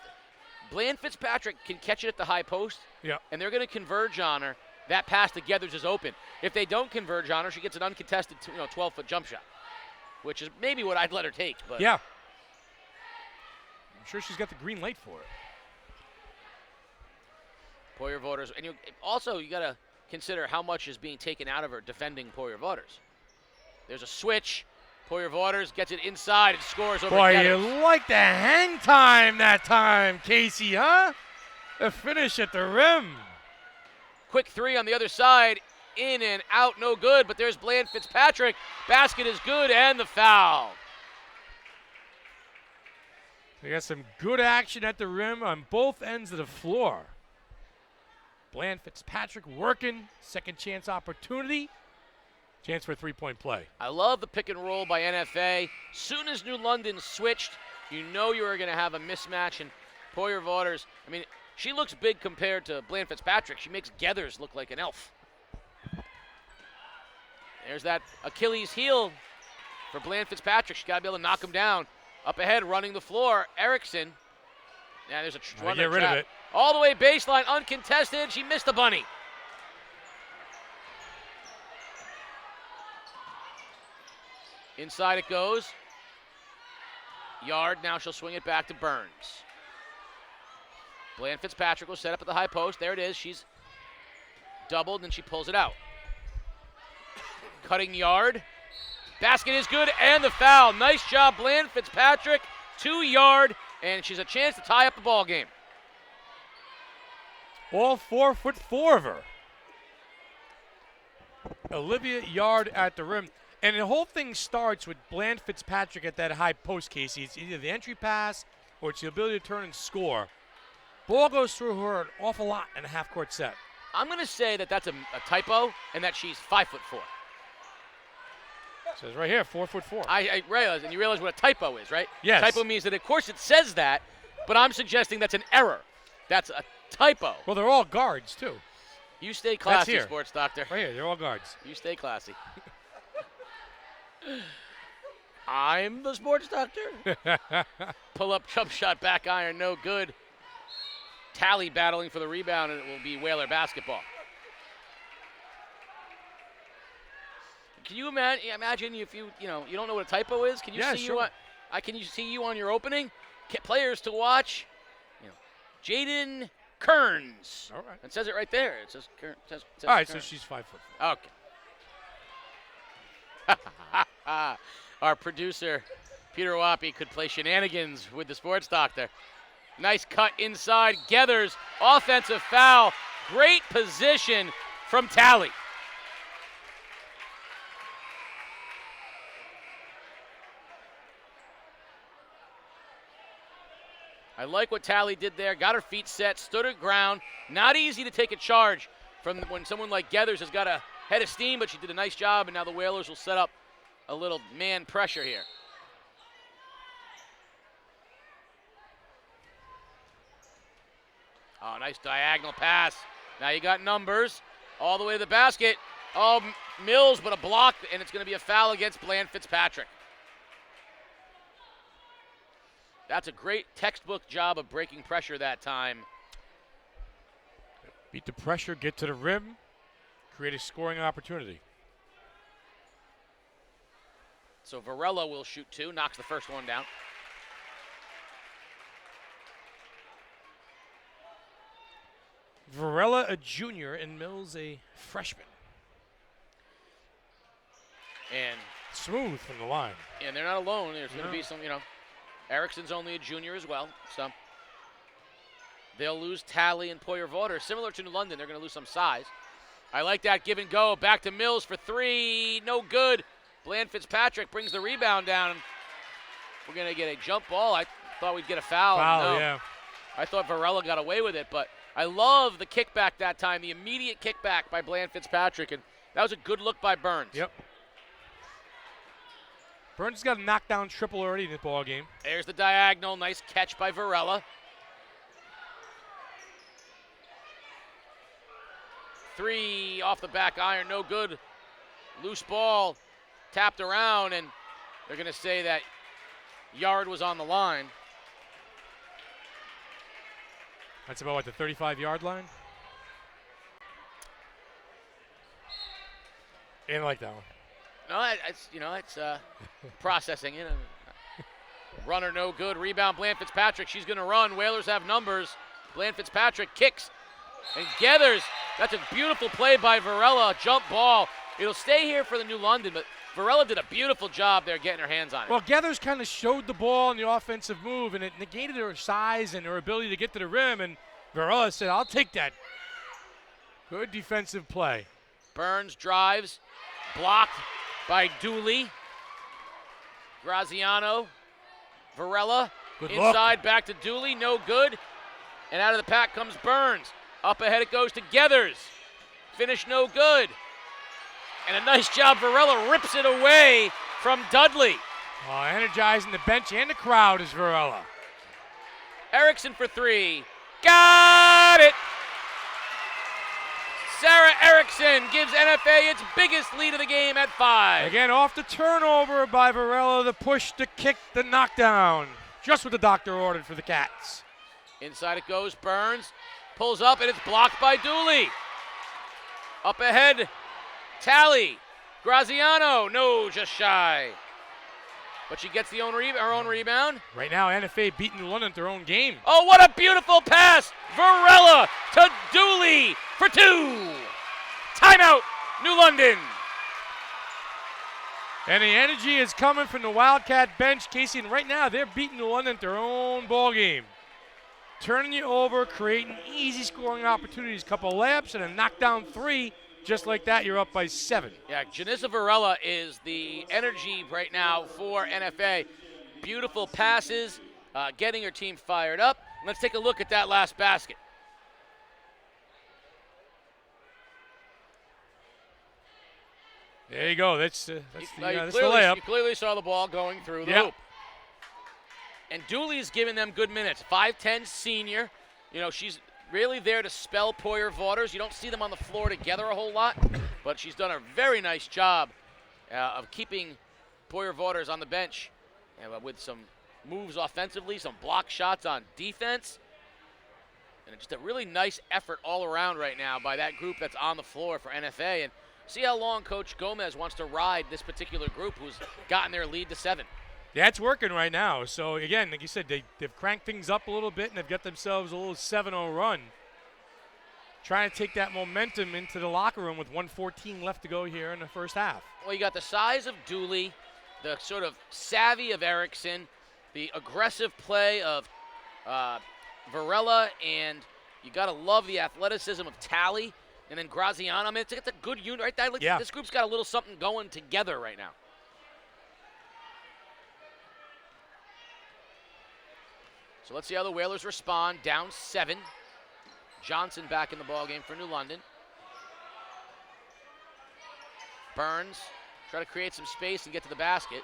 Bland Fitzpatrick can catch it at the high post. Yeah. And they're going to converge on her. That pass to Geathers is open. If they don't converge on her, she gets an uncontested 12-foot jump shot, which is maybe what I'd let her take. But yeah. I'm sure she's got the green light for it. Poyer Vaughters. And you got to consider how much is being taken out of her defending Poyer Vaughters. There's a switch. Poyer Vaughters gets it inside and scores over Boy, Geathers. you like the hang time that time, Casey, huh? The finish at the rim. Quick 3 on the other side. In and out, no good. But there's Bland Fitzpatrick. Basket is good, and the foul. We got some good action at the rim on both ends of the floor. Bland Fitzpatrick working. Second chance opportunity. Chance for a 3-point play. I love the pick and roll by NFA. Soon as New London switched, you know you were going to have a mismatch. And Poyer Vaughters, I mean, she looks big compared to Bland Fitzpatrick. She makes Geathers look like an elf. There's that Achilles heel for Bland Fitzpatrick. She's got to be able to knock him down. Up ahead, running the floor, Erickson. Now there's a run get rid of it. All the way baseline, uncontested. She missed the bunny. Inside it goes. Yard, now she'll swing it back to Burns. Bland Fitzpatrick will set up at the high post. There it is. She's doubled, and she pulls it out. Cutting Yard. Basket is good, and the foul. Nice job, Bland Fitzpatrick. 2 Yard, and she's a chance to tie up the ball game. All 4'4" of her. Olivia Yard at the rim. And the whole thing starts with Bland Fitzpatrick at that high post, Casey. It's either the entry pass or it's the ability to turn and score. Ball goes through her an awful lot in a half-court set. I'm going to say that that's a typo and that she's 5'4". It says right here, 4'4". I realize, and you realize what a typo is, right? Yes. Typo means that, of course, it says that, but I'm suggesting that's an error. That's a typo. Well, they're all guards, too. You stay classy, here. sports doctor. Right here, they're all guards. You stay classy. I'm the sports doctor. Pull up, jump shot, back iron, no good. Tally battling for the rebound, and it will be Whaler basketball. Can you imagine if you don't know what a typo is? Can you see sure. can you see you on your opening? Players to watch. Jaden Kearns. All right. It says it right there. It says Kearns. All right, Kearns. so she's 5 foot. Okay. Our producer, Peter Wappy, could play shenanigans with the sports doctor. Nice cut inside. Gethers, offensive foul. Great position from Tally. I like what Tally did there. Got her feet set, stood her ground. Not easy to take a charge from when someone like Gethers has got a head of steam, but she did a nice job, and now the Whalers will set up a little man pressure here. Oh, nice diagonal pass. Now you got numbers all the way to the basket. Oh, Mills, but a block, and it's going to be a foul against Bland Fitzpatrick. That's a great textbook job of breaking pressure that time. Beat the pressure, get to the rim, create a scoring opportunity. So Varela will shoot two, knocks the first one down. Varela, a junior, and Mills, a freshman. And smooth from the line. And they're not alone. There's going to be some, Erickson's only a junior as well, so they'll lose Tally and Poyer-Vaughter. Similar to New London, they're going to lose some size. I like that give and go. Back to Mills for three. No good. Bland Fitzpatrick brings the rebound down. We're going to get a jump ball. I thought we'd get a foul. No. Yeah. I thought Varela got away with it, but I love the kickback that time, the immediate kickback by Bland Fitzpatrick, and that was a good look by Burns. Yep. Burns has got a knockdown triple already in this ball game. There's the diagonal. Nice catch by Varela. Three off the back iron, no good. Loose ball, tapped around, and they're going to say that Yard was on the line. That's about, the 35-yard line? Ain't like that one. No, it's processing it. Runner no good. Rebound, Bland Fitzpatrick. She's going to run. Whalers have numbers. Bland Fitzpatrick kicks and gathers. That's a beautiful play by Varela. Jump ball. It'll stay here for the New London, but Varela did a beautiful job there getting her hands on it. Well, Gathers kind of showed the ball in the offensive move, and it negated her size and her ability to get to the rim, and Varela said, I'll take that. Good defensive play. Burns drives. Blocked by Dooley. Graziano. Varela. Good inside, look. back to Dooley. No good. And out of the pack comes Burns. Up ahead it goes to Gethers. Finish no good. And a nice job. Varela rips it away from Dudley. Energizing the bench and the crowd is Varela. Erickson for three. Got it! Sarah Erickson gives NFA its biggest lead of the game at 5. Again, off the turnover by Varela, the push, the kick, the knockdown. Just what the doctor ordered for the Cats. Inside it goes. Burns pulls up, and it's blocked by Dooley. Up ahead, Tally. Graziano, no, just shy. But she gets her own rebound. Right now, NFA beating New London at their own game. Oh, what a beautiful pass. Varela to Dooley for two. Timeout, New London. And the energy is coming from the Wildcat bench, Casey. And right now, they're beating New London at their own ball game. Turning you over, creating easy scoring opportunities. Couple layups and a knockdown three. Just like that, you're up by 7. Yeah, Janissa Varela is the energy right now for NFA. Beautiful passes, getting her team fired up. Let's take a look at that last basket. There you go. That's the layup. You clearly saw the ball going through the hoop. And Dooley's giving them good minutes. 5'10 senior. You know, she's really there to spell Poyer Waters. You don't see them on the floor together a whole lot, but she's done a very nice job of keeping Poyer Waters on the bench with some moves offensively, some block shots on defense. And just a really nice effort all around right now by that group that's on the floor for NFA. And see how long Coach Gomez wants to ride this particular group who's gotten their lead to 7. Yeah, it's working right now. So, again, like you said, they've cranked things up a little bit, and they've got themselves a little 7-0 run. Trying to take that momentum into the locker room with 1:14 left to go here in the first half. Well, you got the size of Dooley, the sort of savvy of Erickson, the aggressive play of Varela, and you got to love the athleticism of Talley, and then Graziano. I mean, it's a good unit right there. Yeah. This group's got a little something going together right now. So let's see how the Whalers respond. Down 7. Johnson back in the ballgame for New London. Burns try to create some space and get to the basket.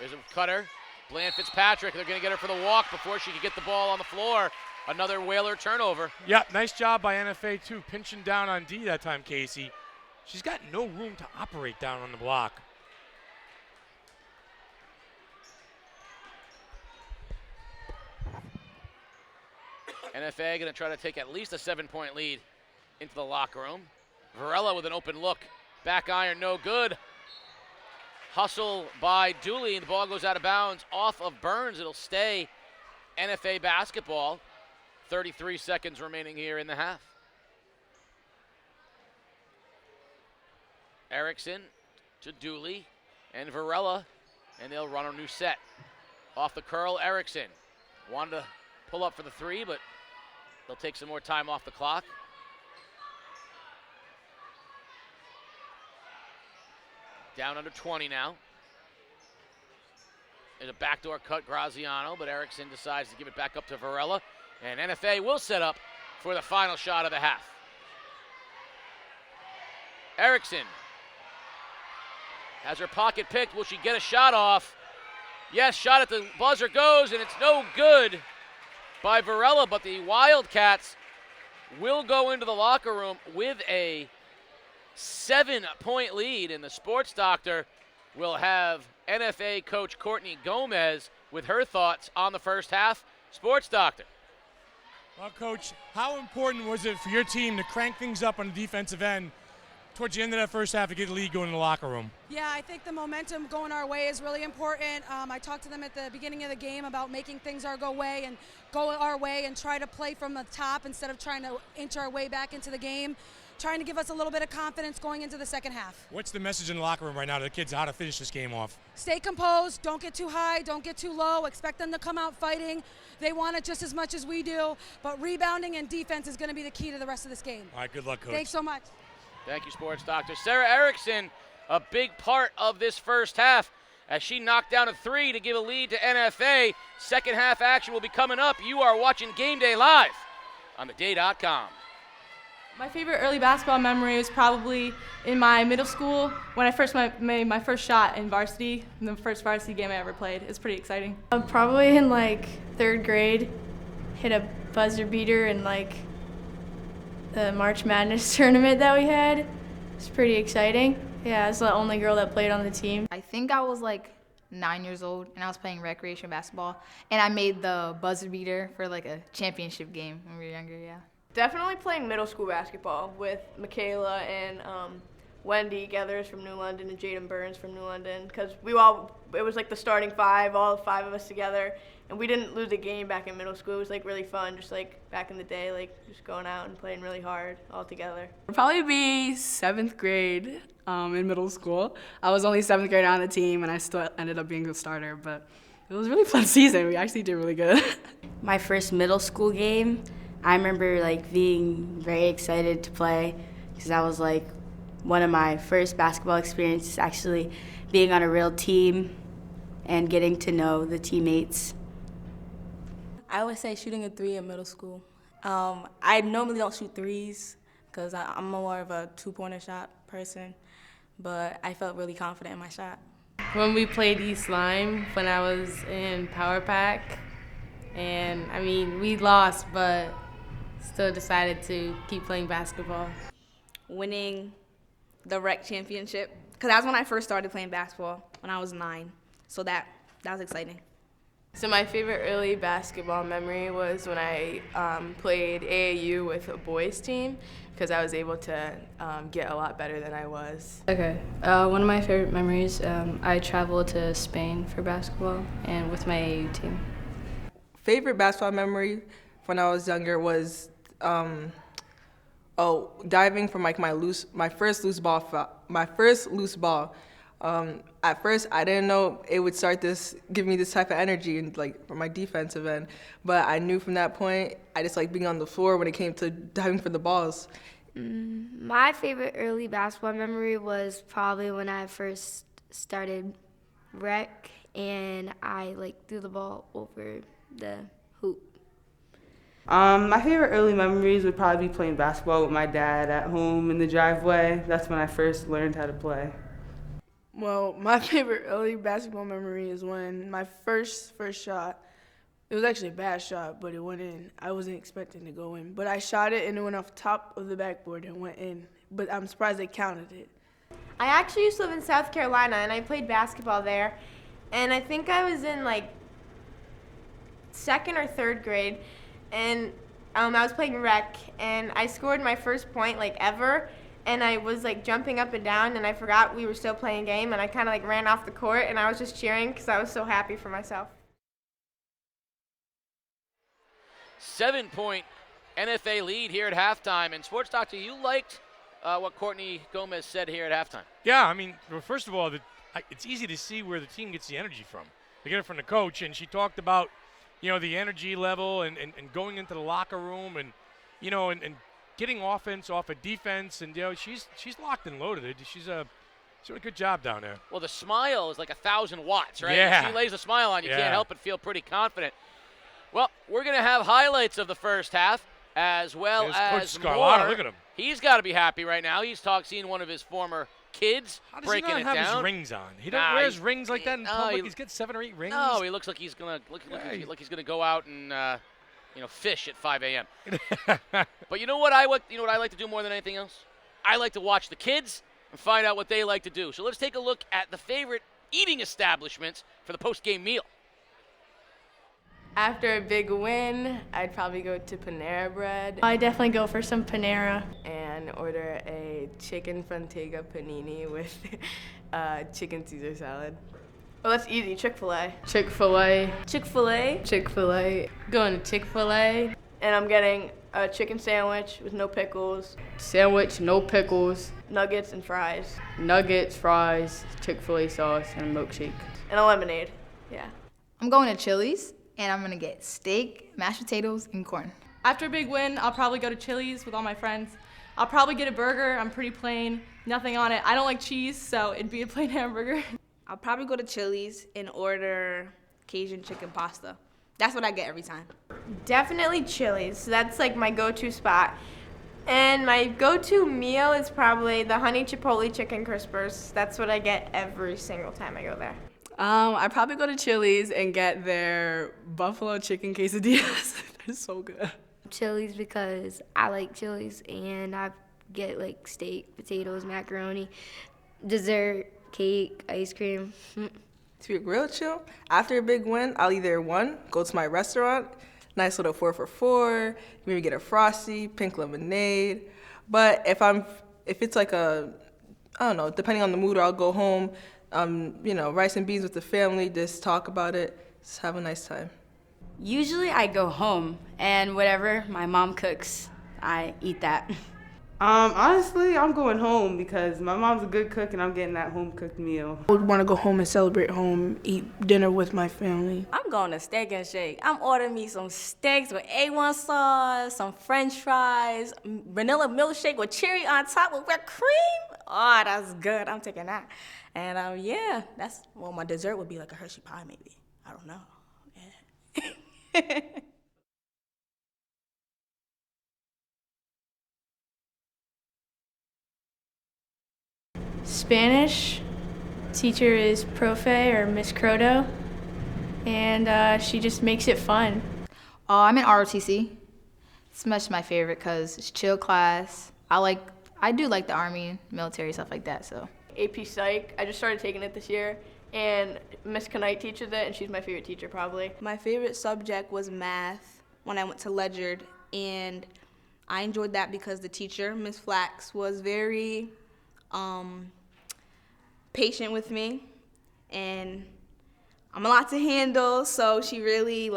There's a cutter. Bland Fitzpatrick, they're going to get her for the walk before she can get the ball on the floor. Another Whaler turnover. Yeah, nice job by NFA, too, pinching down on D that time, Casey. She's got no room to operate down on the block. NFA going to try to take at least a 7-point lead into the locker room. Varela with an open look. Back iron, no good. Hustle by Dooley, and the ball goes out of bounds off of Burns. It'll stay NFA basketball. 33 seconds remaining here in the half. Erickson to Dooley and Varela, and they'll run a new set. Off the curl, Erickson wanted to pull up for the 3, but they'll take some more time off the clock. Down under 20 now. There's a backdoor cut, Graziano, but Erickson decides to give it back up to Varela. And NFA will set up for the final shot of the half. Erickson has her pocket picked. Will she get a shot off? Yes, shot at the buzzer goes, and it's no good by Varela, but the Wildcats will go into the locker room with a 7-point lead, and the sports doctor will have NFA coach Courtney Gomez with her thoughts on the first half. Sports doctor. Well, Coach, how important was it for your team to crank things up on the defensive end towards the end of that first half to get the lead going in the locker room? Yeah, I think the momentum going our way is really important. I talked to them at the beginning of the game about making things go our way and try to play from the top instead of trying to inch our way back into the game, trying to give us a little bit of confidence going into the second half. What's the message in the locker room right now to the kids how to finish this game off? Stay composed, don't get too high, don't get too low, expect them to come out fighting. They want it just as much as we do, but rebounding and defense is going to be the key to the rest of this game. All right, good luck, Coach. Thanks so much. Thank you, sports doctor. Sarah Erickson, a big part of this first half as she knocked down a 3 to give a lead to NFA. Second half action will be coming up. You are watching Game Day live on theday.com. My favorite early basketball memory was probably in my middle school when I first made my first shot in varsity, in the first varsity game I ever played. It's pretty exciting. Probably in like 3rd grade, hit a buzzer beater in like the March Madness tournament that we had. It's pretty exciting. Yeah, I was the only girl that played on the team. I think I was like 9 years old, and I was playing recreation basketball, and I made the buzzer beater for like a championship game when we were younger, yeah. Definitely playing middle school basketball with Michaela and Wendy Gathers from New London and Jaden Burns from New London, because it was like the starting 5, all 5 of us together, and we didn't lose a game back in middle school. It was like really fun, just like back in the day, like just going out and playing really hard all together. It'd probably be 7th grade in middle school. I was only 7th grade on the team, and I still ended up being the starter, but it was a really fun season. We actually did really good. My first middle school game, I remember like being very excited to play because that was like one of my first basketball experiences, actually being on a real team and getting to know the teammates. I would say shooting a 3 in middle school. I normally don't shoot 3s because I'm more of a 2-pointer shot person. but I felt really confident in my shot. When we played East Lyme when I was in Power Pack, and I mean, we lost, but still decided to keep playing basketball. Winning the rec championship, because that was when I first started playing basketball when I was 9. So that was exciting. So my favorite early basketball memory was when I played AAU with a boys team, because I was able to get a lot better than I was. Okay, one of my favorite memories, I traveled to Spain for basketball and with my AAU team. Favorite basketball memory when I was younger was diving from like my first loose ball. At first, I didn't know it would give me this type of energy and like for my defensive end. But I knew from that point, I just like being on the floor when it came to diving for the balls. My favorite early basketball memory was probably when I first started rec and I like threw the ball over the hoop. My favorite early memories would probably be playing basketball with my dad at home in the driveway. That's when I first learned how to play. Well, my favorite early basketball memory is when my first shot, it was actually a bad shot, but it went in. I wasn't expecting to go in, but I shot it and it went off the top of the backboard and went in. But I'm surprised they counted it. I actually used to live in South Carolina, and I played basketball there. And I think I was in like 2nd or 3rd grade, and I was playing rec, and I scored my first point like ever. And I was like jumping up and down, and I forgot we were still playing a game, and I kind of like ran off the court, and I was just cheering because I was so happy for myself. 7-point NFA lead here at halftime. And Sports Doctor, you liked what Courtney Gomez said here at halftime. Yeah, I mean, well, first of all, it's easy to see where the team gets the energy from. They get it from the coach, and she talked about, the energy level and going into the locker room and getting offense off of defense, and she's locked and loaded. She's doing a good job down there. Well, the smile is like 1,000 watts, right? Yeah. She lays a smile on you, Yeah. can't help but feel pretty confident. Well, we're going to have highlights of the first half as well There's as Coach Scarlata. more. Look at him. He's got to be happy right now. He's seeing one of his former kids How does breaking he it not have down. his rings on? He doesn't wear his rings like that in public. he- He's got 7 or 8 rings. No, he looks like he's gonna like he's gonna go out and fish at 5 a.m. But you know what I like to do more than anything else? I like to watch the kids and find out what they like to do. So let's take a look at the favorite eating establishments for the post-game meal. After a big win, I'd probably go to Panera Bread I definitely go for some Panera. and order a chicken Frontega panini with chicken Caesar salad. Oh, that's easy. Chick-fil-A. Chick-fil-A. Chick-fil-A. Chick-fil-A. Going to Chick-fil-A. And I'm getting a chicken sandwich with no pickles, Sandwich, no pickles, nuggets, and fries, nuggets, fries, Chick-fil-A sauce, and a milkshake. and a lemonade. Yeah. I'm going to Chili's, and I'm going to get steak, mashed potatoes, and corn. After a big win, I'll probably go to Chili's with all my friends. I'll probably get a burger. I'm pretty plain, nothing on it. I don't like cheese, so it'd be a plain hamburger. I'll probably go to Chili's and order Cajun chicken pasta. That's what I get every time. Definitely Chili's. That's like my go-to spot. And my go-to meal is probably the honey chipotle chicken crispers. That's what I get every single time I go there. I probably go to Chili's and get their buffalo chicken quesadillas. They're so good. Chili's because I like Chili's and I get like steak, potatoes, macaroni, dessert, cake, ice cream. To be real chill, after a big win, I'll either go to my restaurant, nice little 4 for $4, maybe get a Frosty, pink lemonade. But if it's like I don't know, depending on the mood, I'll go home, rice and beans with the family, just talk about it, just have a nice time. Usually I go home and whatever my mom cooks, I eat that. Honestly, I'm going home because my mom's a good cook and I'm getting that home cooked meal. I would want to go home and celebrate home, eat dinner with my family. I'm going to Steak and Shake. I'm ordering me some steaks with A1 sauce, some french fries, vanilla milkshake with cherry on top with whipped cream. Oh, that's good. I'm taking that. And my dessert would be like a Hershey pie maybe. I don't know. Yeah. Spanish. Teacher is Profe or Miss Croto, and she just makes it fun. I'm in ROTC. It's much my favorite because it's chill class. I do like the Army, military, stuff like that, so. AP Psych. I just started taking it this year, and Miss Knight teaches it, and she's my favorite teacher probably. My favorite subject was math when I went to Ledyard, and I enjoyed that because the teacher, Miss Flax, was very patient with me, and I'm a lot to handle, so she really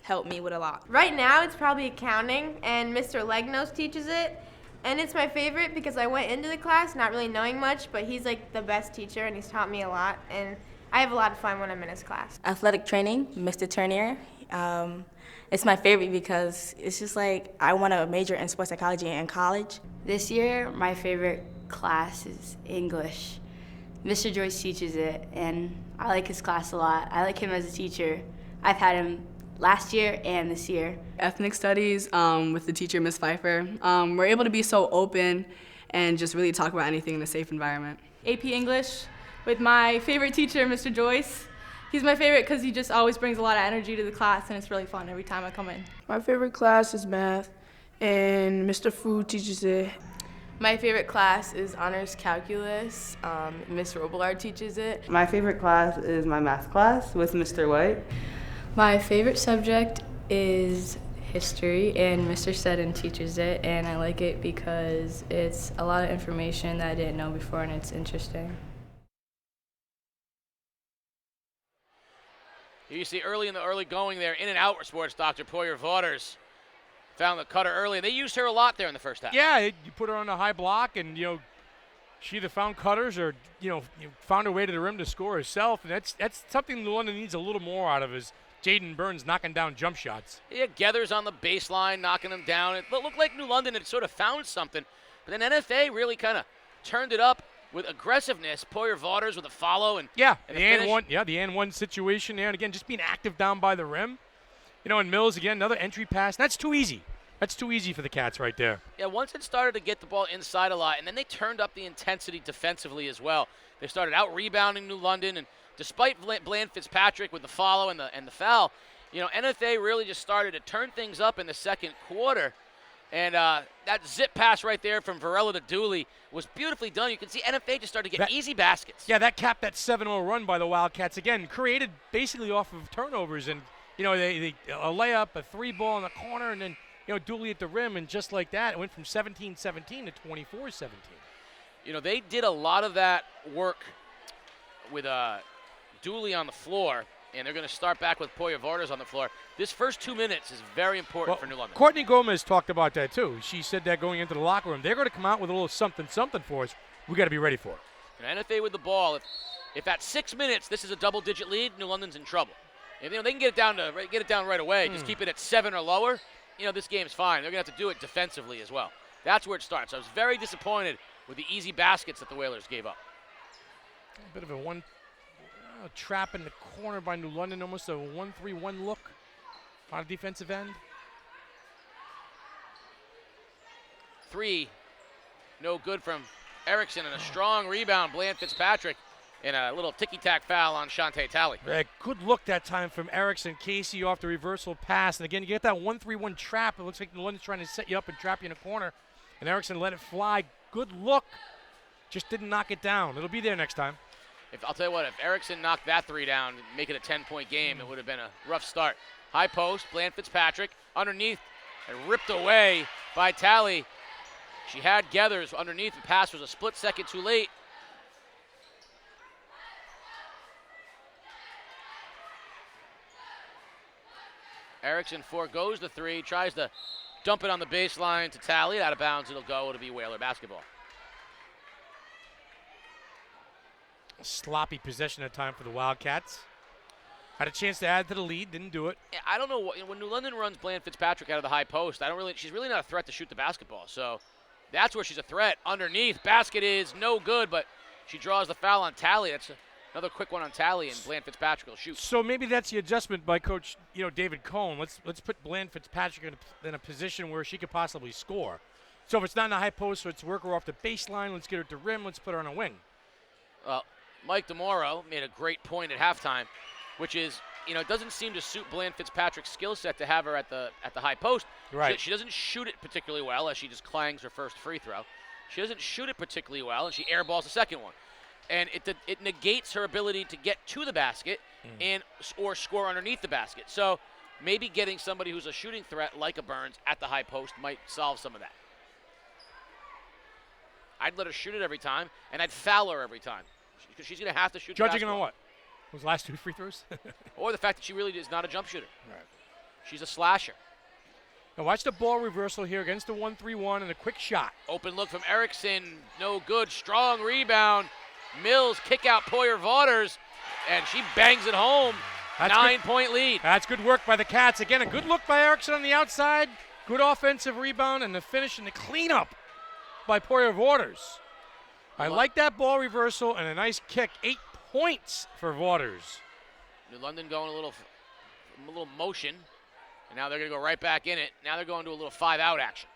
helped me with a lot. Right now it's probably accounting, and Mr. Legnos teaches it. And it's my favorite because I went into the class not really knowing much, but he's the best teacher and he's taught me a lot. And I have a lot of fun when I'm in his class. Athletic training, Mr. Turnier. It's my favorite because it's just I want to major in sports psychology in college. This year, my favorite class is English. Mr. Joyce teaches it, and I like his class a lot. I like him as a teacher. I've had him last year and this year. Ethnic studies with the teacher, Miss Pfeiffer. We're able to be so open and just really talk about anything in a safe environment. AP English with my favorite teacher, Mr. Joyce. He's my favorite because he just always brings a lot of energy to the class, and it's really fun every time I come in. My favorite class is math, and Mr. Fu teaches it. My favorite class is honors calculus. Miss Robillard teaches it. My favorite class is my math class with Mr. White. My favorite subject is history, and Mr. Seddon teaches it, and I like it because it's a lot of information that I didn't know before, and it's interesting. You see early in the early going there, in and out sports, Dr. Poyer Vaughters found the cutter early. They used her a lot there in the first half. Yeah, you put her on a high block, and she either found cutters or found her way to the rim to score herself. And that's something New London needs a little more out of, is Jaden Burns knocking down jump shots. Yeah, Gethers on the baseline, knocking them down. It looked like New London had sort of found something, but then NFA really kind of turned it up with aggressiveness. Poyer Vaughters with a follow and the finish. and one situation there, and again just being active down by the rim. And Mills again, another entry pass. That's too easy. That's too easy for the Cats right there. Yeah, once it started to get the ball inside a lot, and then they turned up the intensity defensively as well. They started out rebounding New London, and despite Bland Fitzpatrick with the follow and the foul, NFA really just started to turn things up in the second quarter. And that zip pass right there from Varela to Dooley was beautifully done. You can see NFA just started to get easy baskets. Yeah, that capped that 7-0 run by the Wildcats. Again, created basically off of turnovers. And, they a layup, a three ball in the corner, and then, Dooley at the rim. And just like that, it went from 17-17 to 24-17. They did a lot of that work with Dooley on the floor. And they're going to start back with Poyer Vaughters on the floor. This first 2 minutes is very important for New London. Courtney Gomez talked about that, too. She said that going into the locker room. They're going to come out with a little something for us. We got to be ready for it. NFA with the ball. If at 6 minutes this is a double-digit lead, New London's in trouble. If they can get it down right away, just keep it at 7 or lower, this game's fine. They're going to have to do it defensively as well. That's where it starts. I was very disappointed with the easy baskets that the Whalers gave up. A bit of a trap in the corner by New London, almost a 1-3-1 look on a defensive end. 3, no good from Erickson, and a strong rebound, Bland Fitzpatrick, and a little ticky-tack foul on Shantae Talley. Good look that time from Erickson. Casey off the reversal pass, and again, you get that 1-3-1 trap. It looks like New London's trying to set you up and trap you in a corner, and Erickson let it fly. Good look, just didn't knock it down. It'll be there next time. I'll tell you what, if Erickson knocked that 3 down, make it a 10-point game, it would have been a rough start. High post, Bland Fitzpatrick underneath and ripped away by Talley. She had Gethers underneath. The pass was a split second too late. Erickson foregoes the 3, tries to dump it on the baseline to Talley. Out of bounds, it'll go. It'll be Whaler basketball. Sloppy possession at time for the Wildcats. Had a chance to add to the lead, didn't do it. Yeah, I don't know when New London runs Bland Fitzpatrick out of the high post. She's really not a threat to shoot the basketball. So that's where she's a threat. Underneath, basket is no good, but she draws the foul on Talley. That's another quick one on Talley, and Bland Fitzpatrick will shoot. So maybe that's the adjustment by Coach, David Cohn. Let's put Bland Fitzpatrick in a position where she could possibly score. So if it's not in the high post, let's work her off the baseline. Let's get her to rim. Let's put her on a wing. Mike DeMoro made a great point at halftime, which is, it doesn't seem to suit Bland Fitzpatrick's skill set to have her at the high post. Right. She doesn't shoot it particularly well, as she just clangs her first free throw. She doesn't shoot it particularly well, and she airballs the second one. And it negates her ability to get to the basket or score underneath the basket. So maybe getting somebody who's a shooting threat like a Burns at the high post might solve some of that. I'd let her shoot it every time, and I'd foul her every time, because she's going to have to shoot the Judging basketball. on what? Those last 2 free throws? Or the fact that she really is not a jump shooter. Right. She's a slasher. Now watch the ball reversal here against the 1-3-1 and a quick shot. Open look from Erickson. No good. Strong rebound. Mills kick out Poyer Vaughters, and she bangs it home. 9-point lead. That's good work by the Cats. Again, a good look by Erickson on the outside. Good offensive rebound, and the finish and the cleanup by Poyer Vaughters. I like that ball reversal and a nice kick. 8 points for Vaughters. New London going a little motion, and now they're going to go right back in it. Now they're going to a little 5-out action.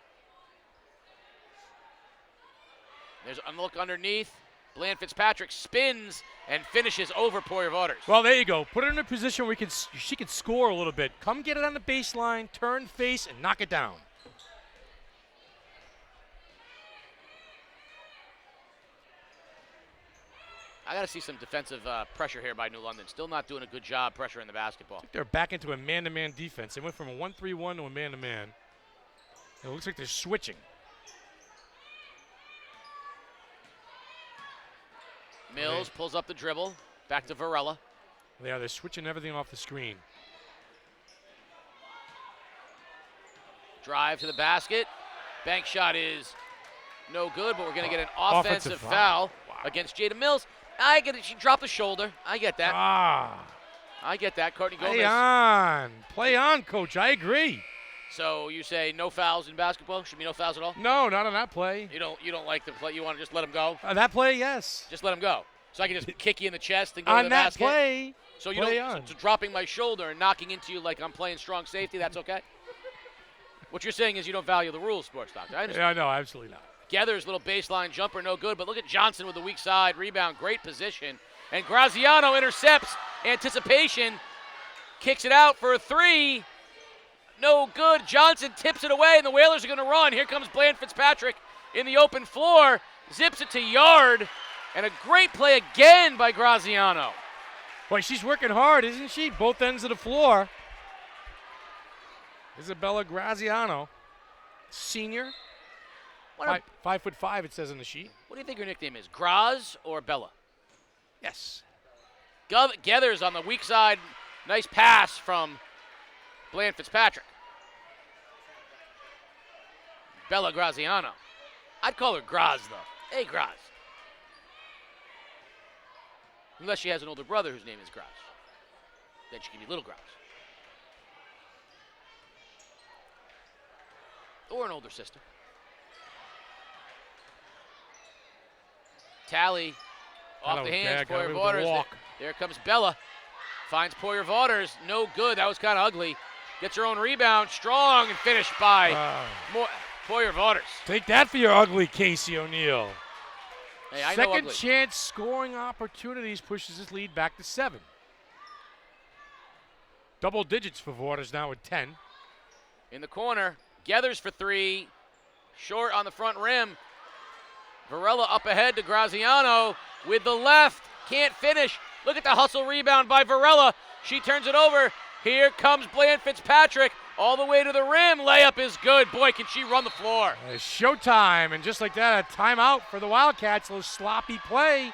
There's a look underneath. Bland Fitzpatrick spins and finishes over Poyer Vaughters. Well, there you go. Put her in a position where she could score a little bit. Come get it on the baseline, turn, face, and knock it down. I got to see some defensive pressure here by New London. Still not doing a good job pressuring the basketball. They're back into a man-to-man defense. They went from a 1-3-1 to a man-to-man. It looks like they're switching. Mills pulls up the dribble. Back to Varela. They're switching everything off the screen. Drive to the basket. Bank shot is no good, but we're going to get an offensive foul against Jada Mills. I get it. She dropped the shoulder. I get that. I get that. Courtney Gomez. Play on, Coach. I agree. So you say no fouls in basketball? Should be no fouls at all? No, not on that play. You don't like the play? You want to just let him go? That play, yes. Just let him go. So I can just kick you in the chest and go to the basket? On that play. So you don't. So dropping my shoulder and knocking into you like I'm playing strong safety, that's okay? What you're saying is you don't value the rules, sports doctor. I understand. Yeah, no, absolutely not. Gether's little baseline jumper, no good. But look at Johnson with the weak side rebound. Great position. And Graziano intercepts. Anticipation. Kicks it out for a three. No good. Johnson tips it away, and the Whalers are going to run. Here comes Bland Fitzpatrick in the open floor. Zips it to Yard. And a great play again by Graziano. Boy, she's working hard, isn't she? Both ends of the floor. Isabella Graziano, senior. 5'5", it says on the sheet. What do you think her nickname is? Graz or Bella? Yes. Gether's on the weak side. Nice pass from Bland Fitzpatrick. Bella Graziano. I'd call her Graz, though. Hey, Graz. Unless she has an older brother whose name is Graz. Then she can be Little Graz. Or an older sister. Tally off the hands, Poyer Vaughters. There comes Bella. Finds Poyer Vaughters. No good. That was kind of ugly. Gets her own rebound. Strong and finished by Poyer Vaughters. Take that for your ugly, Casey O'Neill. Hey, I know Second ugly. chance scoring opportunities pushes his lead back to 7. Double digits for Vaughters now at 10. In the corner. Gether's for three. Short on the front rim. Varela up ahead to Graziano with the left. Can't finish. Look at the hustle rebound by Varela. She turns it over. Here comes Bland Fitzpatrick all the way to the rim. Layup is good. Boy, can she run the floor. It's showtime. And just like that, a timeout for the Wildcats. A little sloppy play.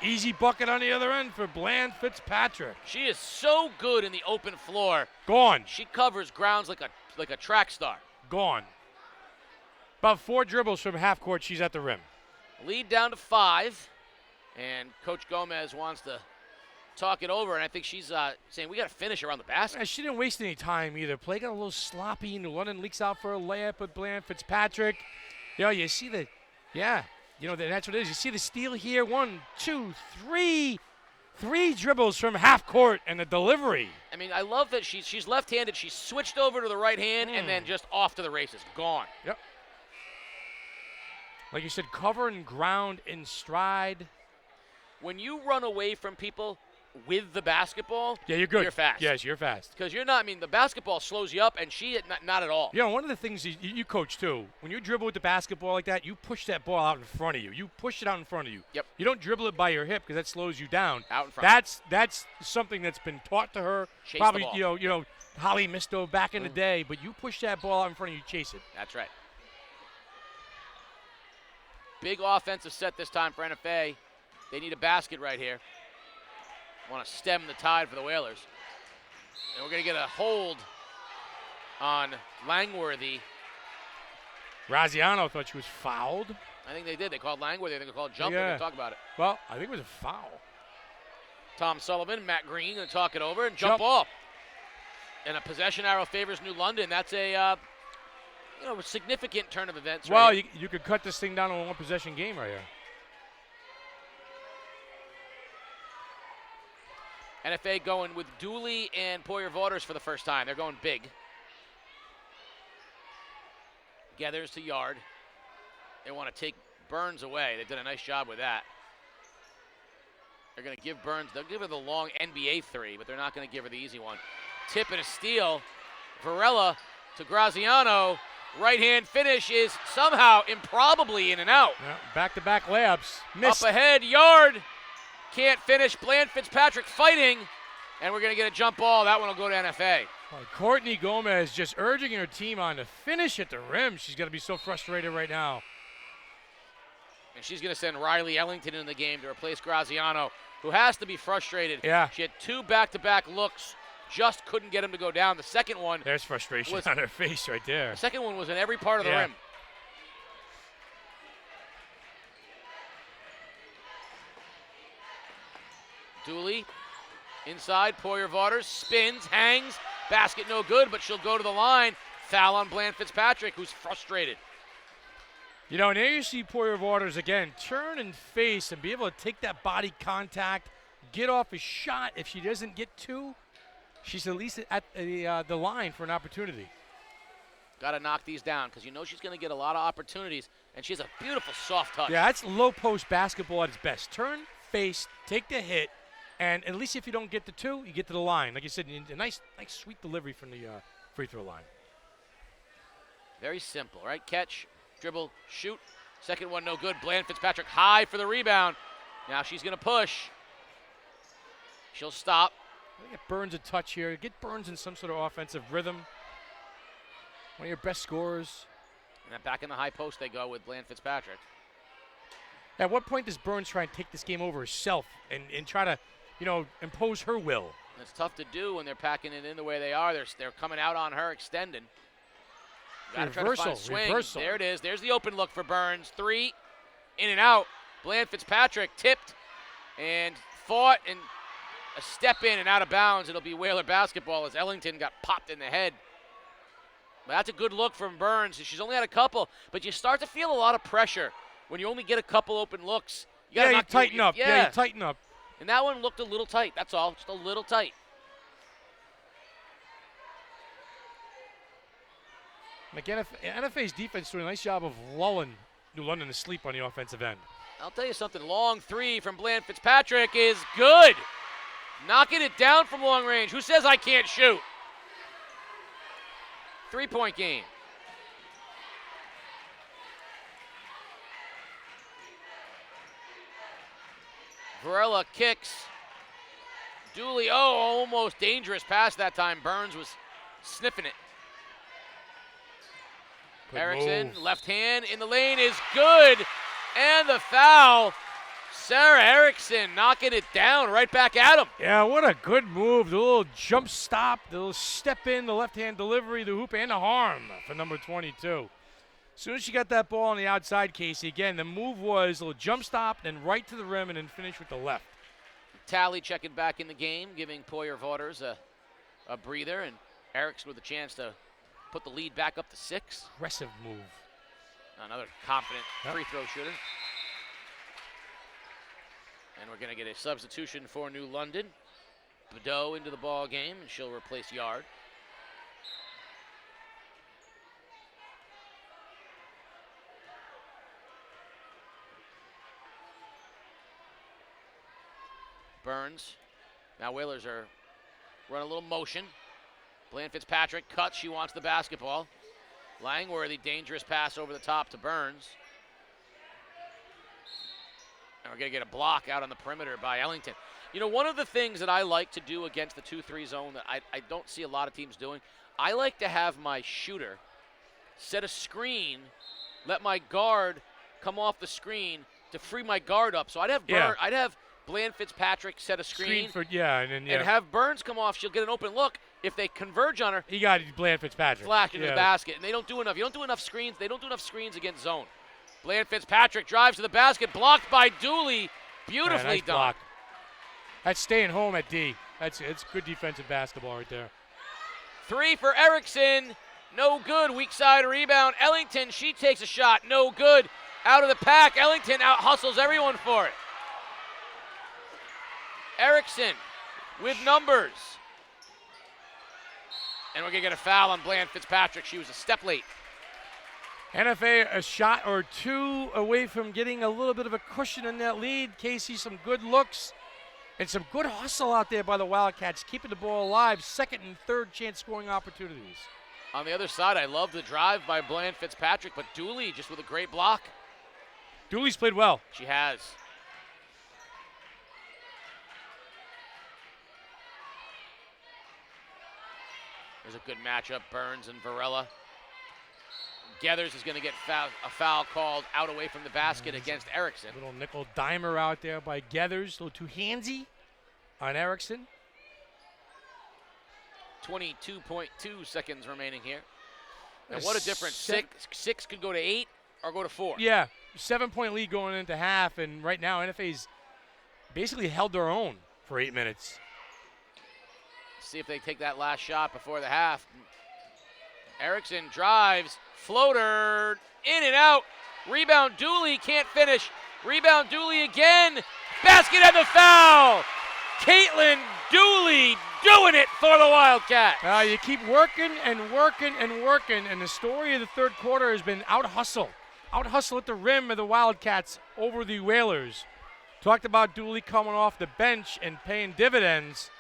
Easy bucket on the other end for Bland Fitzpatrick. She is so good in the open floor. Gone. She covers grounds like a track star. Gone. About 4 dribbles from half court, she's at the rim. Lead down to 5. And Coach Gomez wants to talk it over, and I think she's saying we got to finish around the basket. Yeah, she didn't waste any time either. Play got a little sloppy. New London leaks out for a layup with Bland Fitzpatrick. You see the, that's what it is. You see the steal here. 1, 2, 3. 3 dribbles from half court and the delivery. I mean, I love that she's left-handed. She switched over to the right hand and then just off to the races. Gone. Yep. Like you said, cover and ground in stride. when you run away from people with the basketball, Yeah, you're good. You're fast. Yes, you're fast. Because you're not. I mean, the basketball slows you up, and not at all. You know, one of the things you coach too, when you dribble with the basketball like that, you push that ball out in front of you. You push it out in front of you. Yep. You don't dribble it by your hip because that slows you down. Out in front. That's something that's been taught to her. Chase Probably the ball. you know Holly Misto back in the day, but you push that ball out in front of you, chase it. That's right. Big offensive set this time for NFA. They need a basket right here. Want to stem the tide for the Whalers. And we're going to get a hold on Langworthy. Graziano thought she was fouled. I think they did. They called Langworthy. I think they called jumping. Yeah. We're going to talk about it. Well, I think it was a foul. Tom Sullivan, Matt Green going to talk it over and jump ball. And a possession arrow favors New London. That's a significant turn of events. Well, right you could cut this thing down to a one-possession game right here. NFA going with Dooley and Poyer Vaughters for the first time. They're going big. Gathers to Yard. They want to take Burns away. They did a nice job with that. They're going to give Burns, they'll give her the long NBA three, but they're not going to give her the easy one. Tip and a steal. Varela to Graziano. Right-hand finish is somehow improbably in and out. Yeah, back-to-back layups. Missed. Up ahead, Yard. Can't finish. Bland Fitzpatrick fighting. And we're going to get a jump ball. That one will go to NFA. Well, Courtney Gomez just urging her team on to finish at the rim. She's got to be so frustrated right now. And she's going to send Riley Ellington in the game to replace Graziano, who has to be frustrated. Yeah. She had 2 back-to-back looks. Just couldn't get him to go down. The second one. There's frustration on her face right there. The second one was in every part of the rim. Dooley inside. Poyer Vaughters spins, hangs. Basket no good, but she'll go to the line. Foul on Bland Fitzpatrick, who's frustrated. You know, and there you see Poyer Waters again turn and face and be able to take that body contact, get off a shot. If she doesn't get 2, she's at least at the line for an opportunity. Got to knock these down because you know she's going to get a lot of opportunities, and she has a beautiful soft touch. Yeah, that's low post basketball at its best. Turn, face, take the hit, and at least if you don't get the 2, you get to the line. Like you said, a nice sweet delivery from the free throw line. Very simple, right? Catch, dribble, shoot. Second one no good. Bland Fitzpatrick high for the rebound. Now she's going to push. She'll stop. Get Burns a touch here. Get Burns in some sort of offensive rhythm. One of your best scorers. And then back in the high post they go with Bland Fitzpatrick. At what point does Burns try and take this game over herself and try to, impose her will? It's tough to do when they're packing it in the way they are. They're coming out on her, extending. Got to try to find a swing. Reversal. There it is. There's the open look for Burns. 3, in and out. Bland Fitzpatrick tipped and fought and a step in and out of bounds. It'll be Whaler basketball as Ellington got popped in the head. But that's a good look from Burns. She's only had a couple, but you start to feel a lot of pressure when you only get a couple open looks. You tighten up. Yeah, you tighten up. And that one looked a little tight. That's all. Just a little tight. Like NFA's defense doing a nice job of lulling New London to sleep on the offensive end. I'll tell you something. Long 3 from Bland Fitzpatrick is good. Knocking it down from long range. Who says I can't shoot? 3-point game. Varela kicks. Dooley, almost dangerous pass that time. Burns was sniffing it. Good Erickson, move. left hand in the lane is good. And the foul. Sarah Erickson knocking it down right back at him. Yeah, what a good move. The little jump stop, the little step in, the left-hand delivery, the hoop, and the harm for number 22. As soon as she got that ball on the outside, Casey, again, the move was a little jump stop, then right to the rim, and then finish with the left. Tally checking back in the game, giving Poyer Vaughters a breather, and Erickson with a chance to put the lead back up to 6. Aggressive move. Another confident free throw shooter. And we're going to get a substitution for New London. Badeau into the ball game, and she'll replace Yard. Burns. Now Whalers are running a little motion. Bland Fitzpatrick cuts. She wants the basketball. Langworthy, dangerous pass over the top to Burns. And we're going to get a block out on the perimeter by Ellington. You know, one of the things that I like to do against the 2-3 zone that I don't see a lot of teams doing, I like to have my shooter set a screen, let my guard come off the screen to free my guard up. So I'd have Bland Fitzpatrick set a screen, and have Burns come off. She'll get an open look. If they converge on her, he got Bland Fitzpatrick. Flash into the basket. And they don't do enough. You don't do enough screens. They don't do enough screens against zone. Bland Fitzpatrick drives to the basket, blocked by Dooley. Beautifully nice done. Block. That's staying home at D. It's good defensive basketball right there. 3 for Erickson. No good. Weak side rebound. Ellington, she takes a shot. No good. Out of the pack. Ellington out hustles everyone for it. Erickson with numbers. And we're going to get a foul on Bland Fitzpatrick. She was a step late. NFA a shot or two away from getting a little bit of a cushion in that lead. Casey, some good looks and some good hustle out there by the Wildcats, keeping the ball alive. Second and third chance scoring opportunities. On the other side, I love the drive by Bland Fitzpatrick, but Dooley just with a great block. Dooley's played well. She has. There's a good matchup, Burns and Varela. Geathers is going to get a foul called out away from the basket against Erickson. Little nickel dimer out there by Geathers. A little too handsy on Erickson. 22.2 seconds remaining here. And what a difference. Six could go to 8 or go to 4. Yeah, 7-point lead going into half, and right now NFA's basically held their own for 8 minutes. See if they take that last shot before the half. Erickson drives, floater, in and out. Rebound Dooley, can't finish. Rebound Dooley again. Basket and the foul. Caitlin Dooley doing it for the Wildcats. You keep working and working and working, and the story of the third quarter has been out-hustle. Out-hustle at the rim of the Wildcats over the Whalers. Talked about Dooley coming off the bench and paying dividends.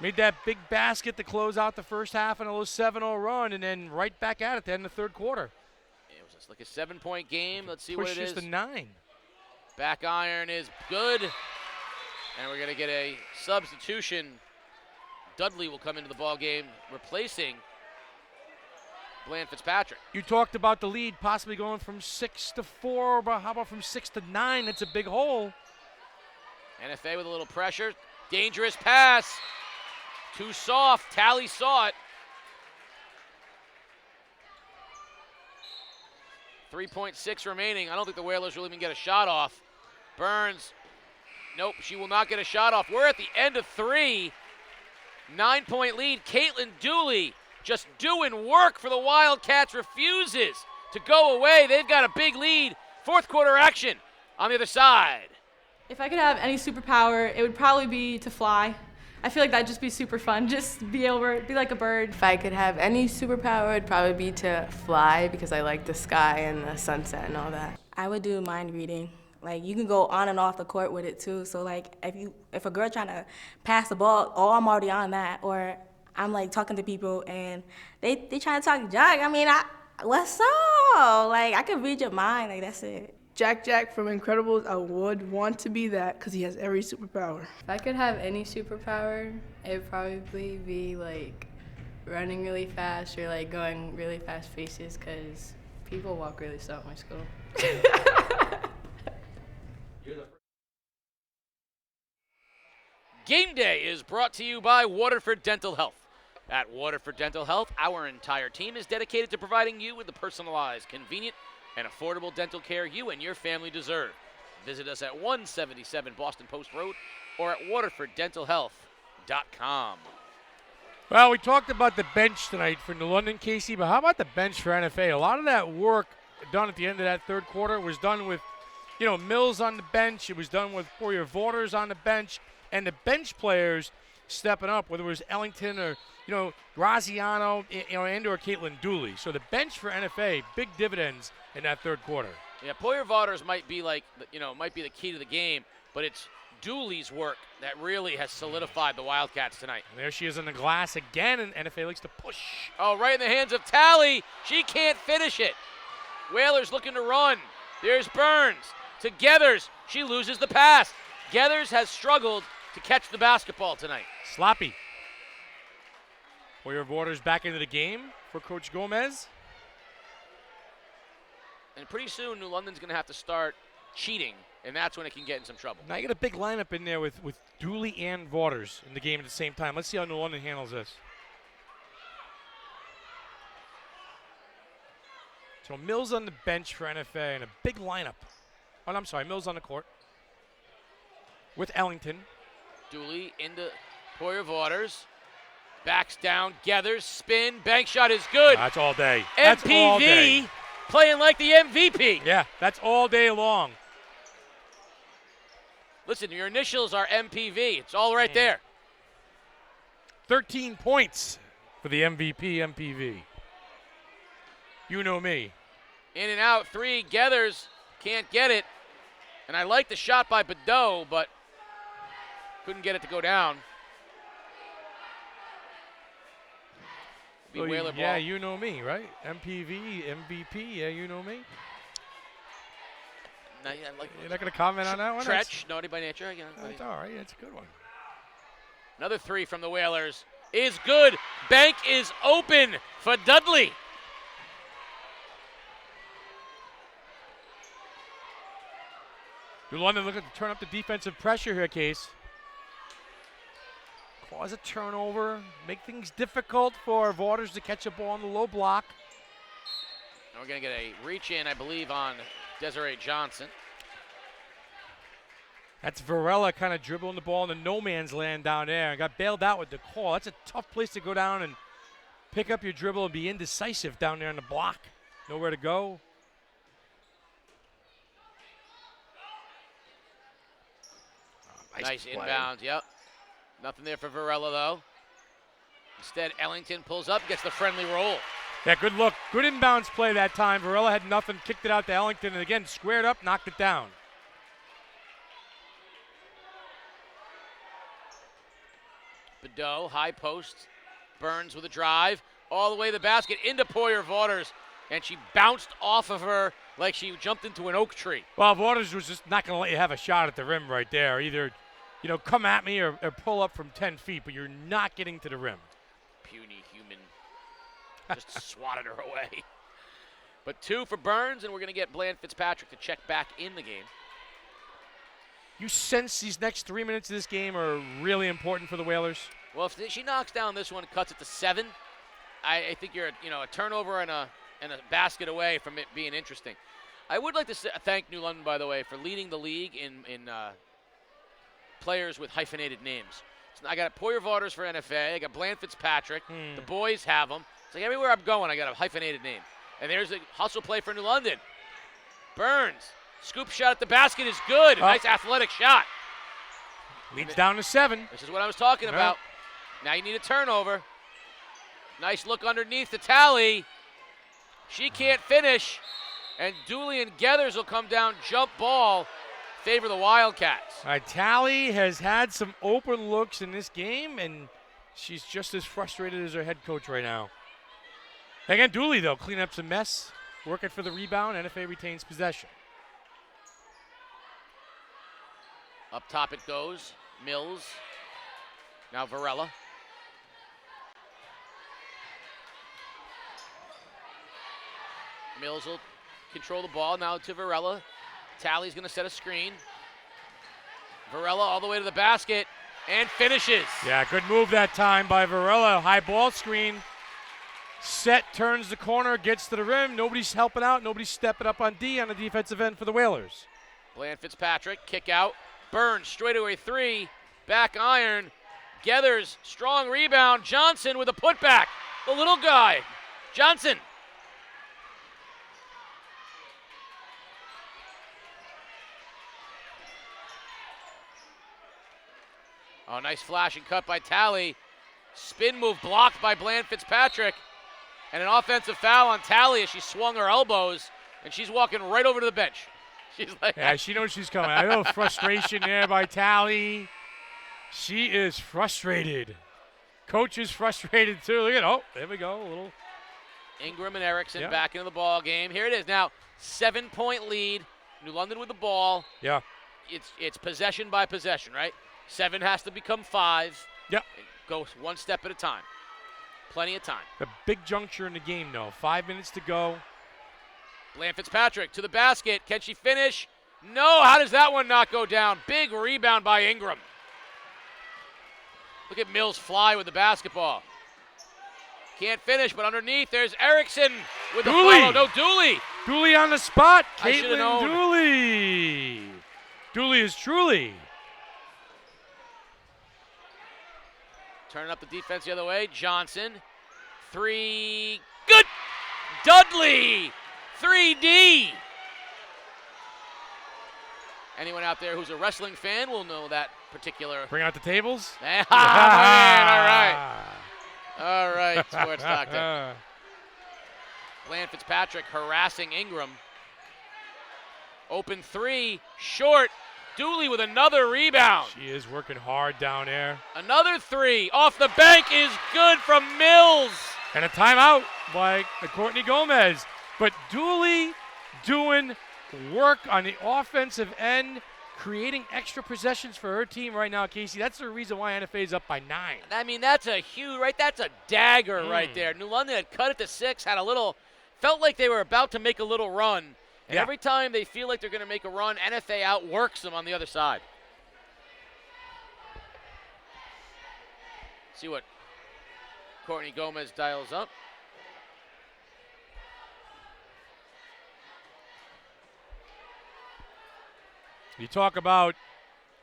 Made that big basket to close out the first half in a little 7-0 run, and then right back at it at the end of the third quarter. It was just like a 7-point game. Let's see what it is. Pushes to 9. Back iron is good. And we're going to get a substitution. Dudley will come into the ball game, replacing Bland Fitzpatrick. You talked about the lead possibly going from 6 to 4, but how about from 6 to 9? That's a big hole. NFA with a little pressure. Dangerous pass. Too soft. Tally saw it. 3.6 remaining. I don't think the Whalers will even get a shot off. Burns. Nope, she will not get a shot off. We're at the end of 3. 9-point lead. Caitlin Dooley just doing work for the Wildcats. Refuses to go away. They've got a big lead. Fourth quarter action on the other side. If I could have any superpower, it would probably be to fly. I feel like that'd just be super fun. Just be like a bird. If I could have any superpower, it'd probably be to fly because I like the sky and the sunset and all that. I would do mind reading. Like, you can go on and off the court with it too. So like, if a girl trying to pass the ball, I'm already on that. Or I'm like talking to people and they trying to talk junk. I mean, what's up? Like, I can read your mind. Like, that's it. Jack from Incredibles, I would want to be that because he has every superpower. If I could have any superpower, it would probably be like running really fast or like going really fast paces because people walk really slow at my school. Game Day is brought to you by Waterford Dental Health. At Waterford Dental Health, our entire team is dedicated to providing you with the personalized, convenient, and affordable dental care you and your family deserve. Visit us at 177 Boston Post Road or at waterforddentalhealth.com. Well, we talked about the bench tonight for New London, Casey, but how about the bench for NFA? A lot of that work done at the end of that third quarter was done with, Mills on the bench. It was done with Poirier Voters on the bench, and the bench players stepping up, whether it was Ellington or, Graziano, and or Caitlin Dooley. So the bench for NFA, big dividends in that third quarter. Yeah, Poirier Voters might be might be the key to the game, but it's Dooley's work that really has solidified the Wildcats tonight. And there she is on the glass again, and NFA likes to push. Oh, right in the hands of Tally. She can't finish it. Whalers looking to run. There's Burns to Gethers. She loses the pass. Gethers has struggled to catch the basketball tonight. Sloppy. Poyer Waters back into the game for Coach Gomez. And pretty soon, New London's going to have to start cheating, and that's when it can get in some trouble. Now you got a big lineup in there with Dooley and Waters in the game at the same time. Let's see how New London handles this. So Mills on the bench for NFA and a big lineup. Oh, no, I'm sorry, Mills on the court with Ellington. Dooley into Poyer Waters. Backs down, Gethers, spin, bank shot is good. That's all day. MPV That's all day. playing like the MVP. Yeah, that's all day long. Listen, your initials are MPV. It's all right there. 13 points for the MVP, MPV. You know me. In and out, three. Gethers can't get it. And I like the shot by Badeau, but couldn't get it to go down. Well, Whaler yeah, ball. you know me, right? MPV, MVP, yeah, you know me. No, yeah, like, You're not going to comment on that one? Tretch, naughty by nature. That's all right. That's a good one. Another three from the Whalers is good. Bank is open for Dudley. New London looking to turn up the defensive pressure here, Case. Cause a turnover, make things difficult for Waters to catch a ball on the low block. And we're going to get a reach in, I believe, on Desiree Johnson. That's Varela kind of dribbling the ball in the no man's land down there and got bailed out with the call. That's a tough place to go down and pick up your dribble and be indecisive down there on the block. Nowhere to go. Nice play. inbound, yep. Nothing there for Varela, though. Instead, Ellington pulls up, gets the friendly roll. Yeah, good look. Good inbounds play that time. Varela had nothing, kicked it out to Ellington, and again, squared up, knocked it down. Badeau, high post. Burns with a drive. All the way to the basket into Poyer Waters. And she bounced off of her like she jumped into an oak tree. Well, Waters was just not going to let you have a shot at the rim right there. Either, come at me or pull up from 10 feet, but you're not getting to the rim. Puny human. Just swatted her away. But two for Burns, and we're going to get Bland Fitzpatrick to check back in the game. You sense these next 3 minutes of this game are really important for the Whalers? Well, if she knocks down this one, cuts it to 7, I think you're a turnover and a basket away from it being interesting. I would like to thank New London, by the way, for leading the league in players with hyphenated names. So I got Poyer Waters for NFA. I got Bland Fitzpatrick. The boys have them. It's like everywhere I'm going, I got a hyphenated name. And there's a hustle play for New London. Burns. Scoop shot at the basket is good. Nice athletic shot. Leads down to 7. This is what I was talking about. Now you need a turnover. Nice look underneath the Tally. She can't finish. And Dooley and Gethers will come down, jump ball, favor the Wildcats. All right, Tally has had some open looks in this game, and she's just as frustrated as her head coach right now. Again, Dooley, though, cleaning up some mess, working for the rebound. NFA retains possession. Up top it goes. Mills. Now Varela. Mills will control the ball. Now to Varela. Tally's going to set a screen. Varela all the way to the basket and finishes. Yeah, good move that time by Varela. High ball screen. Set, turns the corner, gets to the rim. Nobody's helping out. Nobody's stepping up on D on the defensive end for the Whalers. Bland Fitzpatrick, kick out. Burns, straightaway three. Back iron. Gethers, strong rebound. Johnson with a putback. The little guy. Johnson. Oh, nice flash and cut by Tally. Spin move blocked by Bland Fitzpatrick. And an offensive foul on Tally as she swung her elbows. And she's walking right over to the bench. She's like, Yeah, she knows she's coming. I know frustration there by Tally. She is frustrated. Coach is frustrated too. Look at, oh, there we go. A little. Ingram and Erickson Yeah. back into the ball game. Here it is now. 7-point lead. New London with the ball. Yeah. It's possession by possession, right? 7 has to become 5. Yeah. Go one step at a time. Plenty of time. A big juncture in the game, though. 5 minutes to go. Bland Fitzpatrick to the basket. Can she finish? No. How does that one not go down? Big rebound by Ingram. Look at Mills fly with the basketball. Can't finish, but underneath there's Erickson with the follow. No, Dooley. Dooley on the spot. I should've Caitlin known. Dooley. Dooley is truly. Turning up the defense the other way. Johnson. 3. Good. Dudley. 3D. Anyone out there who's a wrestling fan will know that particular. Bring out the tables. Man, all right. All right, Sports Doctor. Bland Fitzpatrick harassing Ingram. Open 3, short. Dooley with another rebound. She is working hard down there. Another 3 off the bank is good from Mills. And a timeout by Courtney Gomez. But Dooley doing work on the offensive end, creating extra possessions for her team right now, Casey. That's the reason why NFA is up by 9. I mean, that's a huge, right? That's a dagger right there. New London had cut it to 6, had a little, felt like they were about to make a little run. And every time they feel like they're going to make a run, NFA outworks them on the other side. See what Courtney Gomez dials up. You talk about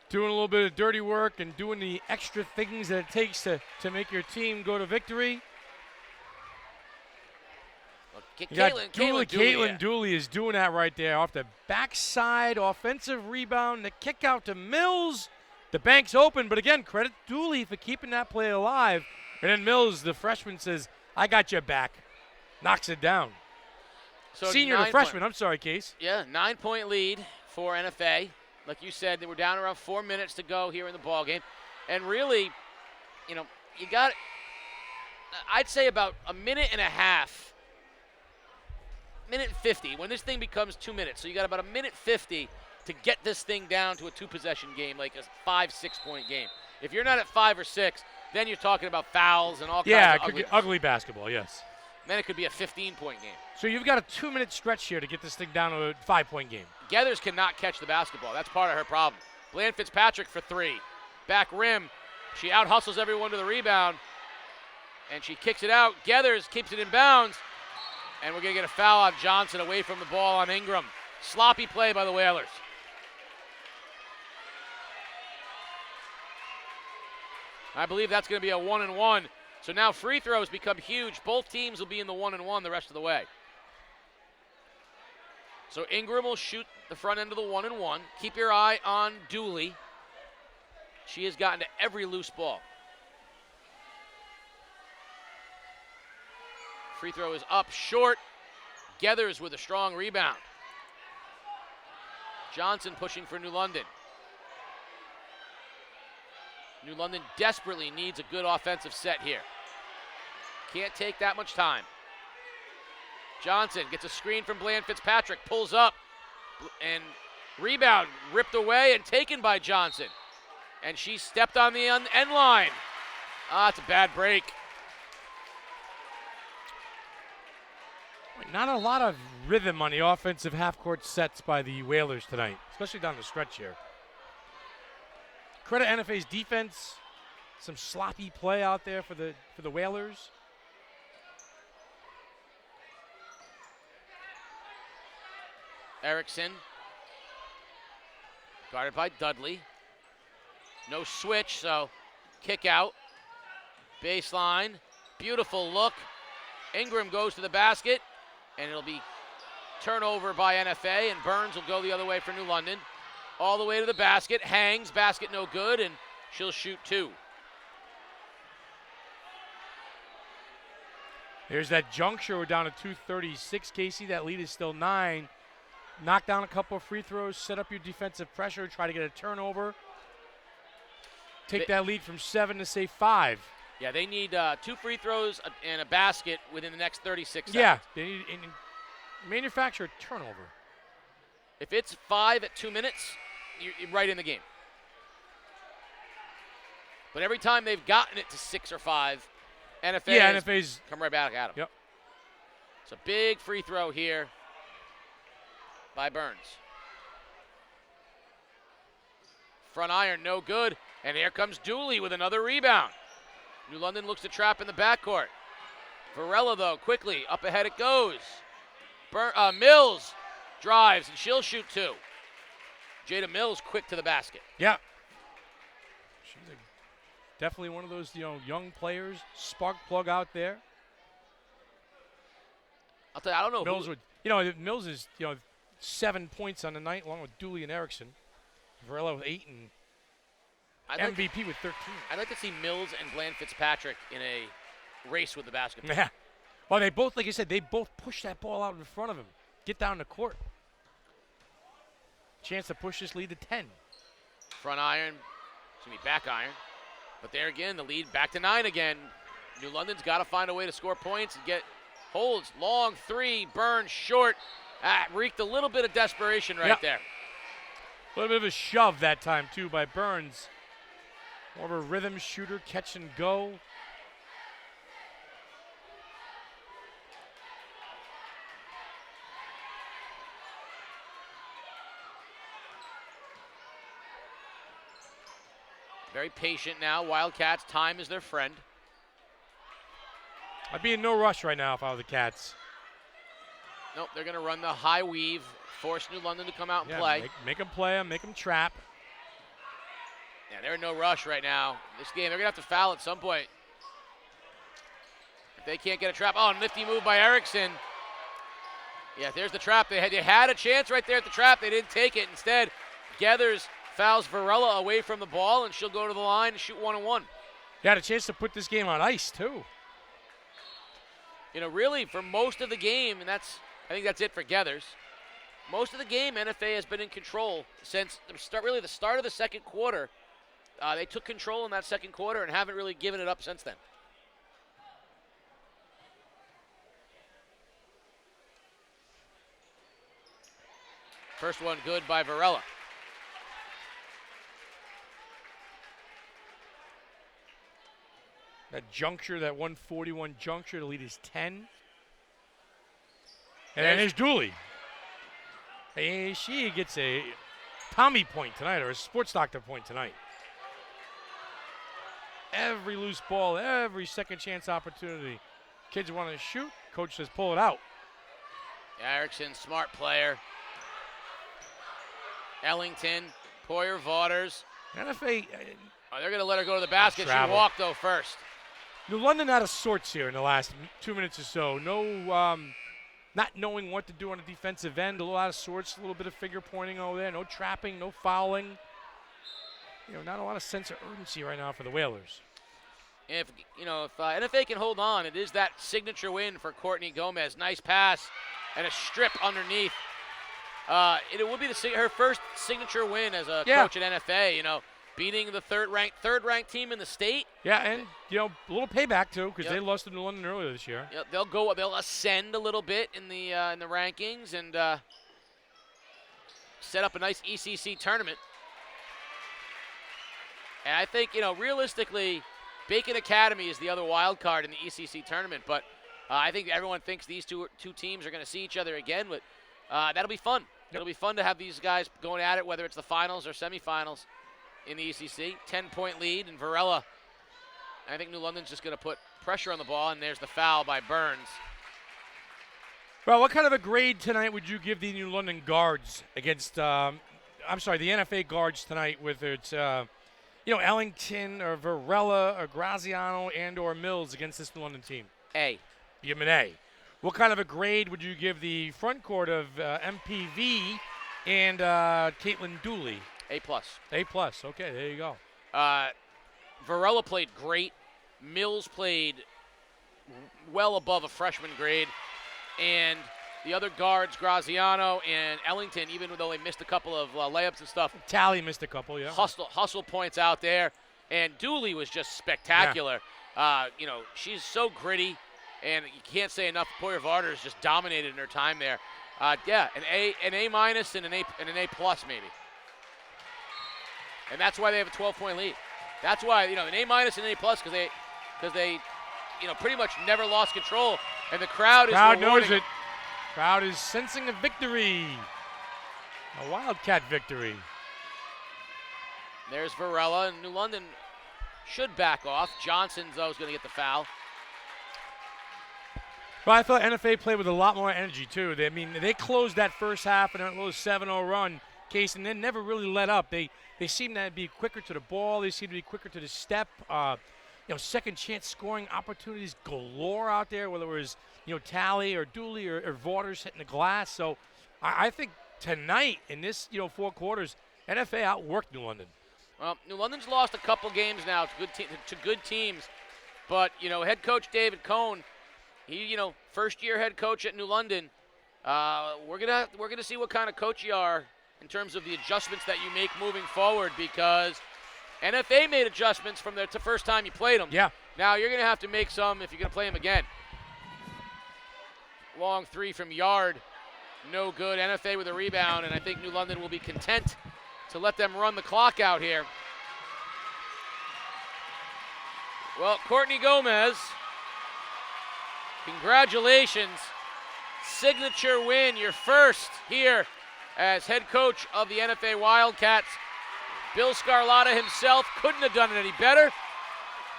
doing a little bit of dirty work and doing the extra things that it takes to make your team go to victory. Caitlin Dooley is doing that right there. Off the backside, offensive rebound, the kick out to Mills. The bank's open, but again, credit Dooley for keeping that play alive. And then Mills, the freshman, says, I got your back. Knocks it down. So Senior to freshman, I'm sorry, Case. Yeah, 9-point lead for NFA. Like you said, they were down around 4 minutes to go here in the ball game. And really, you know, you got, I'd say about a minute and a half, minute 50, when this thing becomes 2 minutes. So you got about a minute 50 to get this thing down to a 2-possession game, like a 5-6 point game. If you're not at 5 or 6, then you're talking about fouls and all kinds of Yeah, it could be ugly basketball, yes. Then it could be a 15-point game. So you've got a 2-minute stretch here to get this thing down to a 5-point game. Geathers cannot catch the basketball. That's part of her problem. Bland Fitzpatrick for 3. Back rim. She out-hustles everyone to the rebound. And she kicks it out. Geathers keeps it in bounds. And we're going to get a foul on Johnson away from the ball on Ingram. Sloppy play by the Whalers. I believe that's going to be a 1-and-1. So now free throws become huge. Both teams will be in the 1-and-1 the rest of the way. So Ingram will shoot the front end of the 1-and-1. Keep your eye on Dooley. She has gotten to every loose ball. Free throw is up short. Geathers with a strong rebound. Johnson pushing for New London. New London desperately needs a good offensive set here. Can't take that much time. Johnson gets a screen from Bland Fitzpatrick, pulls up, and rebound ripped away and taken by Johnson. And she stepped on the end line. It's a bad break. Not a lot of rhythm on the offensive half-court sets by the Whalers tonight, especially down the stretch here. Credit NFA's defense. Some sloppy play out there for the Whalers. Erickson, guarded by Dudley. No switch, so kick out. Baseline, beautiful look. Ingram goes to the basket, and it'll be turnover by NFA, and Burns will go the other way for New London. All the way to the basket, hangs, basket no good, and she'll shoot 2. There's that juncture. We're down to 2:36, Casey. That lead is still 9. knock down a couple of free throws, set up your defensive pressure, try to get a turnover. Take that lead from 7 to, say, 5. Yeah, they need 2 free throws and a basket within the next 36 seconds. Yeah, they need manufacture a turnover. If it's 5 at 2 minutes, you're right in the game. But every time they've gotten it to 6 or 5, NFA's come right back at them. Yep. It's a big free throw here by Burns. Front iron, no good. And here comes Dooley with another rebound. New London looks to trap in the backcourt. Varela, though, quickly, up ahead it goes. Mills drives, and she'll shoot 2. Jada Mills quick to the basket. Yeah. She's definitely one of those young players, spark plug out there. I'll tell you, I don't know. Mills Mills is 7 points on the night, along with Dooley and Erickson. Varela with 8 and MVP with 13. I'd like to see Mills and Bland Fitzpatrick in a race with the basketball. Yeah. Well, they both, like I said, they both push that ball out in front of him. Get down the court. Chance to push this lead to 10. Front iron, back iron. But there again, the lead back to 9 again. New London's got to find a way to score points and get holds. Long 3, Burns short. Reeked a little bit of desperation right there. A little bit of a shove that time, too, by Burns. More of a rhythm shooter, catch and go. Very patient now. Wildcats, time is their friend. I'd be in no rush right now if I was the Cats. Nope, they're going to run the high weave, force New London to come out and play. Make them play, make them trap. Yeah, they're in no rush right now. This game, they're going to have to foul at some point. If they can't get a trap. Oh, nifty move by Erickson. Yeah, there's the trap. They had a chance right there at the trap. They didn't take it. Instead, Gathers fouls Varela away from the ball, and she'll go to the line and shoot 1-on-1. Got a chance to put this game on ice, too. Really, for most of the game, and I think that's it for Gathers. Most of the game, NFA has been in control since the start of the second quarter. They took control in that second quarter and haven't really given it up since then. First one good by Varela. That juncture, that 141 juncture, the lead is 10. And then there's Dooley. Hey, she gets a Tommy point tonight, or a sports doctor point tonight. Every loose ball, every second chance opportunity. Kids want to shoot, coach says pull it out. Erickson, smart player. Ellington, Poyer, Vaughters. NFA. They're going to let her go to the basket. She walked, though, first. New London out of sorts here in the last 2 minutes or so. No, not knowing what to do on the defensive end. A little out of sorts, a little bit of finger pointing over there. No trapping, no fouling. Not a lot of sense of urgency right now for the Whalers. If NFA can hold on, it is that signature win for Courtney Gomez. Nice pass and a strip underneath. It would be her first signature win as a coach at NFA. Beating the third-ranked team in the state. Yeah, and a little payback too, because they lost to New London earlier this year. Yep, they'll ascend a little bit in the rankings and set up a nice ECC tournament. And I think realistically, Bacon Academy is the other wild card in the ECC tournament. But I think everyone thinks these two teams are going to see each other again. But that'll be fun. It'll be fun to have these guys going at it, whether it's the finals or semifinals. In the ECC, 10-point lead, and Varela. I think New London's just going to put pressure on the ball, and there's the foul by Burns. Well, what kind of a grade tonight would you give the New London guards against, the NFA guards tonight, whether it's, Ellington or Varela or Graziano and or Mills against this New London team? A. You give them an A. What kind of a grade would you give the front court of MPV and Caitlin Dooley? A+. A+. Okay, there you go. Varela played great. Mills played well above a freshman grade. And the other guards, Graziano and Ellington, even though they missed a couple of layups and stuff. Tally missed a couple, yeah. Hustle points out there. And Dooley was just spectacular. You know, she's so gritty, and you can't say enough. Poyer Varder's just dominated in her time there. Yeah, an A minus and an A plus maybe. And that's why they have a 12-point lead. That's why, you know, an A minus and an A plus because they, you know, pretty much never lost control, and the crowd is knows rewarding it. Crowd is sensing a victory, a Wildcat victory. There's Varela, and New London should back off. Johnson's, though, is going to get the foul. Well, I thought NFA played with a lot more energy, too. They closed that first half in a little 7-0 run, Case, and then never really let up. They seem to be quicker to the ball. They seem to be quicker to the step. You know, second chance scoring opportunities galore out there, whether it was, you know, Tally or Dooley or Vorders hitting the glass. So I think tonight in this, you know, 4 quarters, NFA outworked New London. Well, New London's lost a couple games now to good teams, but, you know, head coach David Cohn, he, you know, first-year head coach at New London. We're gonna see what kind of coach you are in terms of the adjustments that you make moving forward, because NFA made adjustments from the first time you played them. Yeah. Now you're gonna have to make some if you're gonna play them again. Long 3 from Yard, no good. NFA with a rebound, and I think New London will be content to let them run the clock out here. Well, Courtney Gomez, congratulations. Signature win, your first here as head coach of the NFA Wildcats. Bill Scarlatta himself couldn't have done it any better.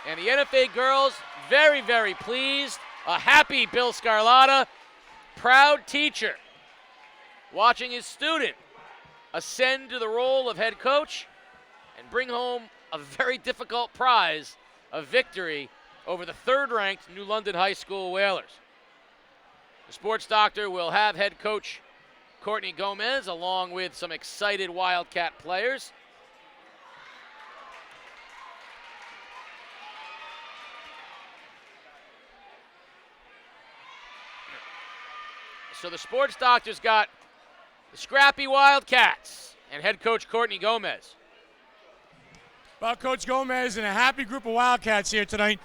And the NFA girls, very, very pleased. A happy Bill Scarlatta, proud teacher, watching his student ascend to the role of head coach and bring home a very difficult prize, a victory over the 3rd-ranked New London High School Whalers. The sports doctor will have head coach Courtney Gomez along with some excited Wildcat players. So the sports doctor's got the scrappy Wildcats and head coach Courtney Gomez. Well, Coach Gomez and a happy group of Wildcats here tonight.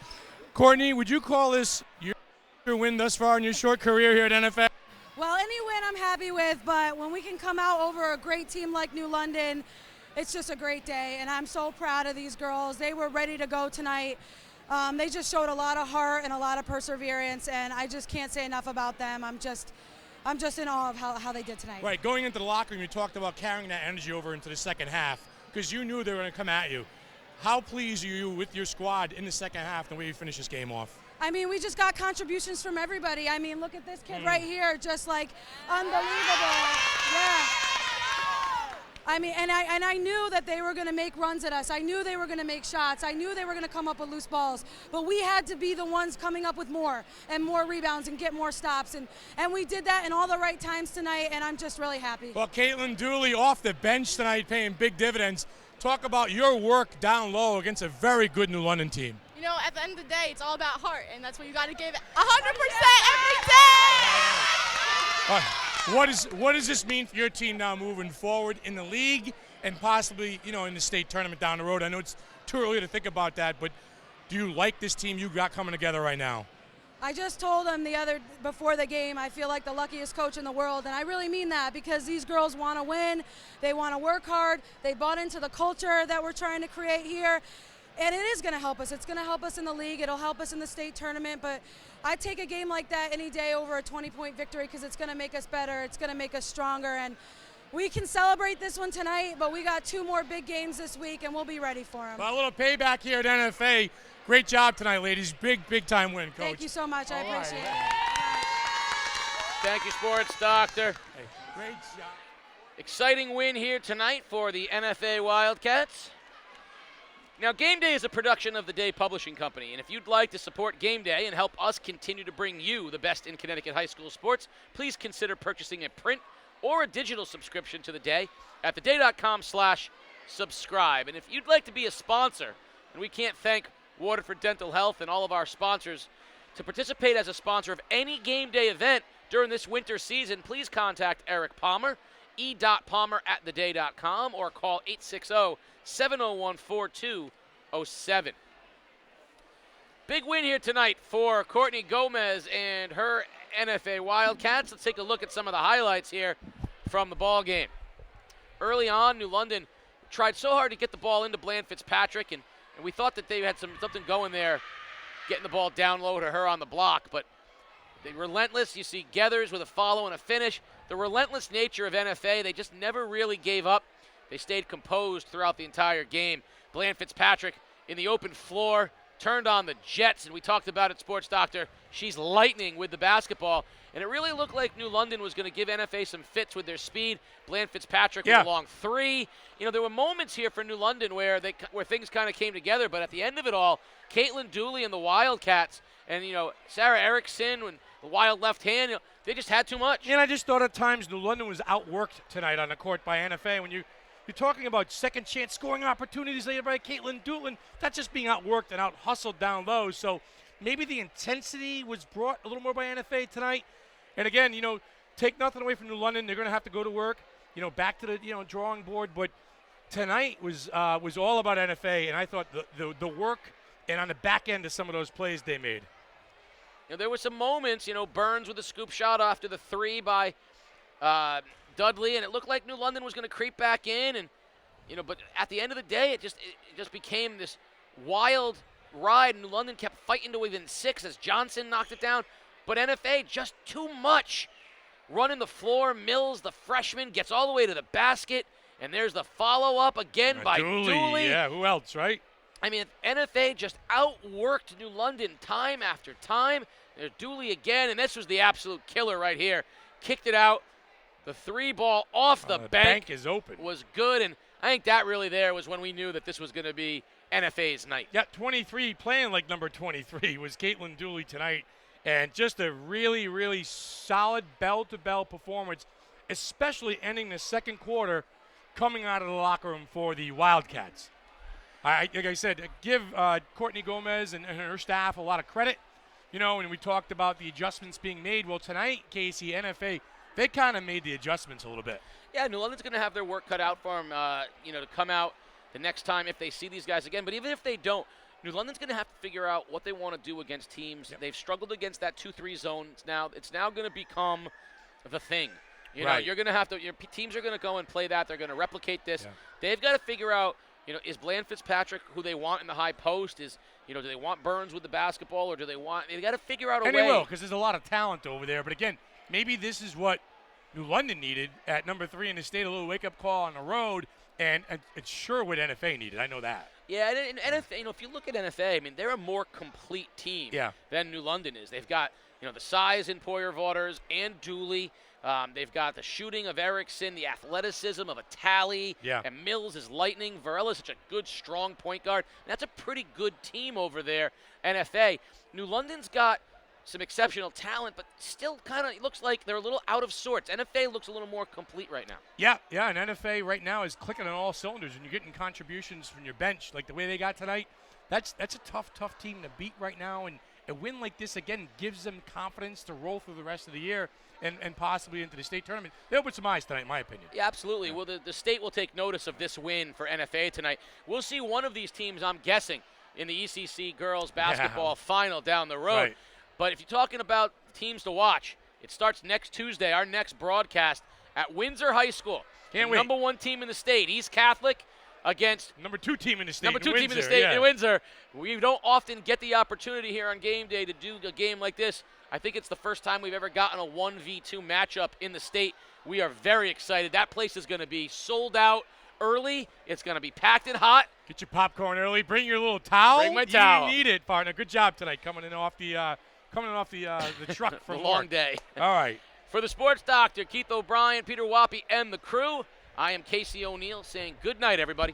Courtney, would you call this your win thus far in your short career here at NFA? Well, any win I'm happy with, but when we can come out over a great team like New London, it's just a great day, and I'm so proud of these girls. They were ready to go tonight. They just showed a lot of heart and a lot of perseverance, and I just can't say enough about them. I'm just in awe of how they did tonight. Right, going into the locker room, you talked about carrying that energy over into the second half because you knew they were going to come at you. How pleased are you with your squad in the second half, the way you finished this game off? I mean, we just got contributions from everybody. I mean, look at this kid right here, just like unbelievable. Yeah. I mean, and I knew that they were going to make runs at us. I knew they were going to make shots. I knew they were going to come up with loose balls. But we had to be the ones coming up with more and more rebounds and get more stops. And we did that in all the right times tonight, and I'm just really happy. Well, Caitlin Dooley off the bench tonight paying big dividends. Talk about your work down low against a very good New London team. You know, at the end of the day, it's all about heart, and that's what you got to give 100% every day. What does this mean for your team now moving forward in the league and possibly, you know, in the state tournament down the road? I know it's too early to think about that, but do you like this team you got coming together right now? I just told them before the game, I feel like the luckiest coach in the world, and I really mean that because these girls want to win. They want to work hard. They bought into the culture that we're trying to create here. And it is going to help us. It's going to help us in the league. It'll help us in the state tournament. But I take a game like that any day over a 20-point victory because it's going to make us better. It's going to make us stronger. And we can celebrate this one tonight, but we got 2 more big games this week, and we'll be ready for them. Well, a little payback here at NFA. Great job tonight, ladies. Big time win, Coach. Thank you so much. I appreciate it. Thank you, sports doctor. Hey, great job. Exciting win here tonight for the NFA Wildcats. Now, Game Day is a production of the Day Publishing Company, and if you'd like to support Game Day and help us continue to bring you the best in Connecticut high school sports, please consider purchasing a print or a digital subscription to the Day at theday.com/subscribe. And if you'd like to be a sponsor, and we can't thank Waterford Dental Health and all of our sponsors, to participate as a sponsor of any Game Day event, during this winter season, please contact Eric Palmer, e.palmer@theday.com, or call 860-701-4207. Big win here tonight for Courtney Gomez and her NFA Wildcats. Let's take a look at some of the highlights here from the ball game. Early on, New London tried so hard to get the ball into Bland Fitzpatrick, and we thought that they had something going there, getting the ball down low to her on the block, but they relentless. You see Geathers with a follow and a finish. The relentless nature of NFA, they just never really gave up. They stayed composed throughout the entire game. Bland Fitzpatrick in the open floor, turned on the Jets, and we talked about it, Sports Doctor. She's lightning with the basketball, and it really looked like New London was going to give NFA some fits with their speed. Bland Fitzpatrick with a long three. You know, there were moments here for New London where things kind of came together, but at the end of it all, Caitlin Dooley and the Wildcats, and, you know, Sarah Erickson and the wild left hand, you know, they just had too much. And I just thought at times New London was outworked tonight on the court by NFA. When you're talking about second chance scoring opportunities later by Caitlin Doolin, that's just being outworked and out-hustled down low. So maybe the intensity was brought a little more by NFA tonight. And again, you know, take nothing away from New London. They're going to have to go to work, you know, back to the, you know, drawing board. But tonight was all about NFA, and I thought the work and on the back end of some of those plays they made. You know, there were some moments, you know, Burns with a scoop shot after the three by Dudley, and it looked like New London was going to creep back in, and, you know, but at the end of the day, it just became this wild ride. New London kept fighting to within 6 as Johnson knocked it down, but NFA just too much. Running the floor, Mills, the freshman, gets all the way to the basket, and there's the follow-up again by Dooley. Yeah, who else, right? I mean, NFA just outworked New London time after time. There's Dooley again, and this was the absolute killer right here. Kicked it out. The three ball off the bank is open. Was good, and I think that really there was when we knew that this was going to be NFA's night. Yeah, 23, playing like number 23 was Caitlin Dooley tonight, and just a really, really solid bell-to-bell performance, especially ending the second quarter coming out of the locker room for the Wildcats. Like I said, give Courtney Gomez and her staff a lot of credit, you know, and we talked about the adjustments being made. Well, tonight, Casey, NFA, they kind of made the adjustments a little bit. Yeah, New London's going to have their work cut out for them, you know, to come out the next time if they see these guys again. But even if they don't, New London's going to have to figure out what they want to do against teams. Yep. They've struggled against that 2-3 zone. It's now going to become the thing. You know, you're going to have to – your teams are going to go and play that. They're going to replicate this. Yeah. They've got to figure out, you know, is Bland Fitzpatrick who they want in the high post? Is, you know, do they want Burns with the basketball, or do they want – they got to figure out a way. And they will, because there's a lot of talent over there. But, again, maybe this is what New London needed at number 3 in the state, a little wake-up call on the road, and it's sure what NFA needed. I know that. Yeah, and NFA, you know, if you look at NFA, I mean, they're a more complete team than New London is. They've got, you know, the size in Poyer Waters and Dooley. They've got the shooting of Erickson, the athleticism of a Talley, and Mills is lightning. Varela is such a good, strong point guard. And that's a pretty good team over there, NFA. New London's got some exceptional talent, but still kind of looks like they're a little out of sorts. NFA looks a little more complete right now. Yeah, and NFA right now is clicking on all cylinders, and you're getting contributions from your bench like the way they got tonight. That's a tough team to beat right now, and a win like this, again, gives them confidence to roll through the rest of the year and possibly into the state tournament. They open some eyes tonight, in my opinion. Yeah, absolutely. Well, the state will take notice of this win for NFA tonight. We'll see one of these teams, I'm guessing, in the ECC girls basketball final down the road. Right. But if you're talking about teams to watch, it starts next Tuesday, our next broadcast at Windsor High School. Can't wait. Number 1 team in the state, East Catholic, against number 2 team in the state. Number 2 team in the state in Windsor. We don't often get the opportunity here on game day to do a game like this. I think it's the first time we've ever gotten a 1v2 matchup in the state. We are very excited. That place is going to be sold out early. It's going to be packed and hot. Get your popcorn early. Bring your little towel. Bring my towel. You need it, partner. Good job tonight coming off the truck from a long work. day. All right. For the Sports Doctor, Keith O'Brien, Peter Wappy, and the crew, I am Casey O'Neill saying good night, everybody.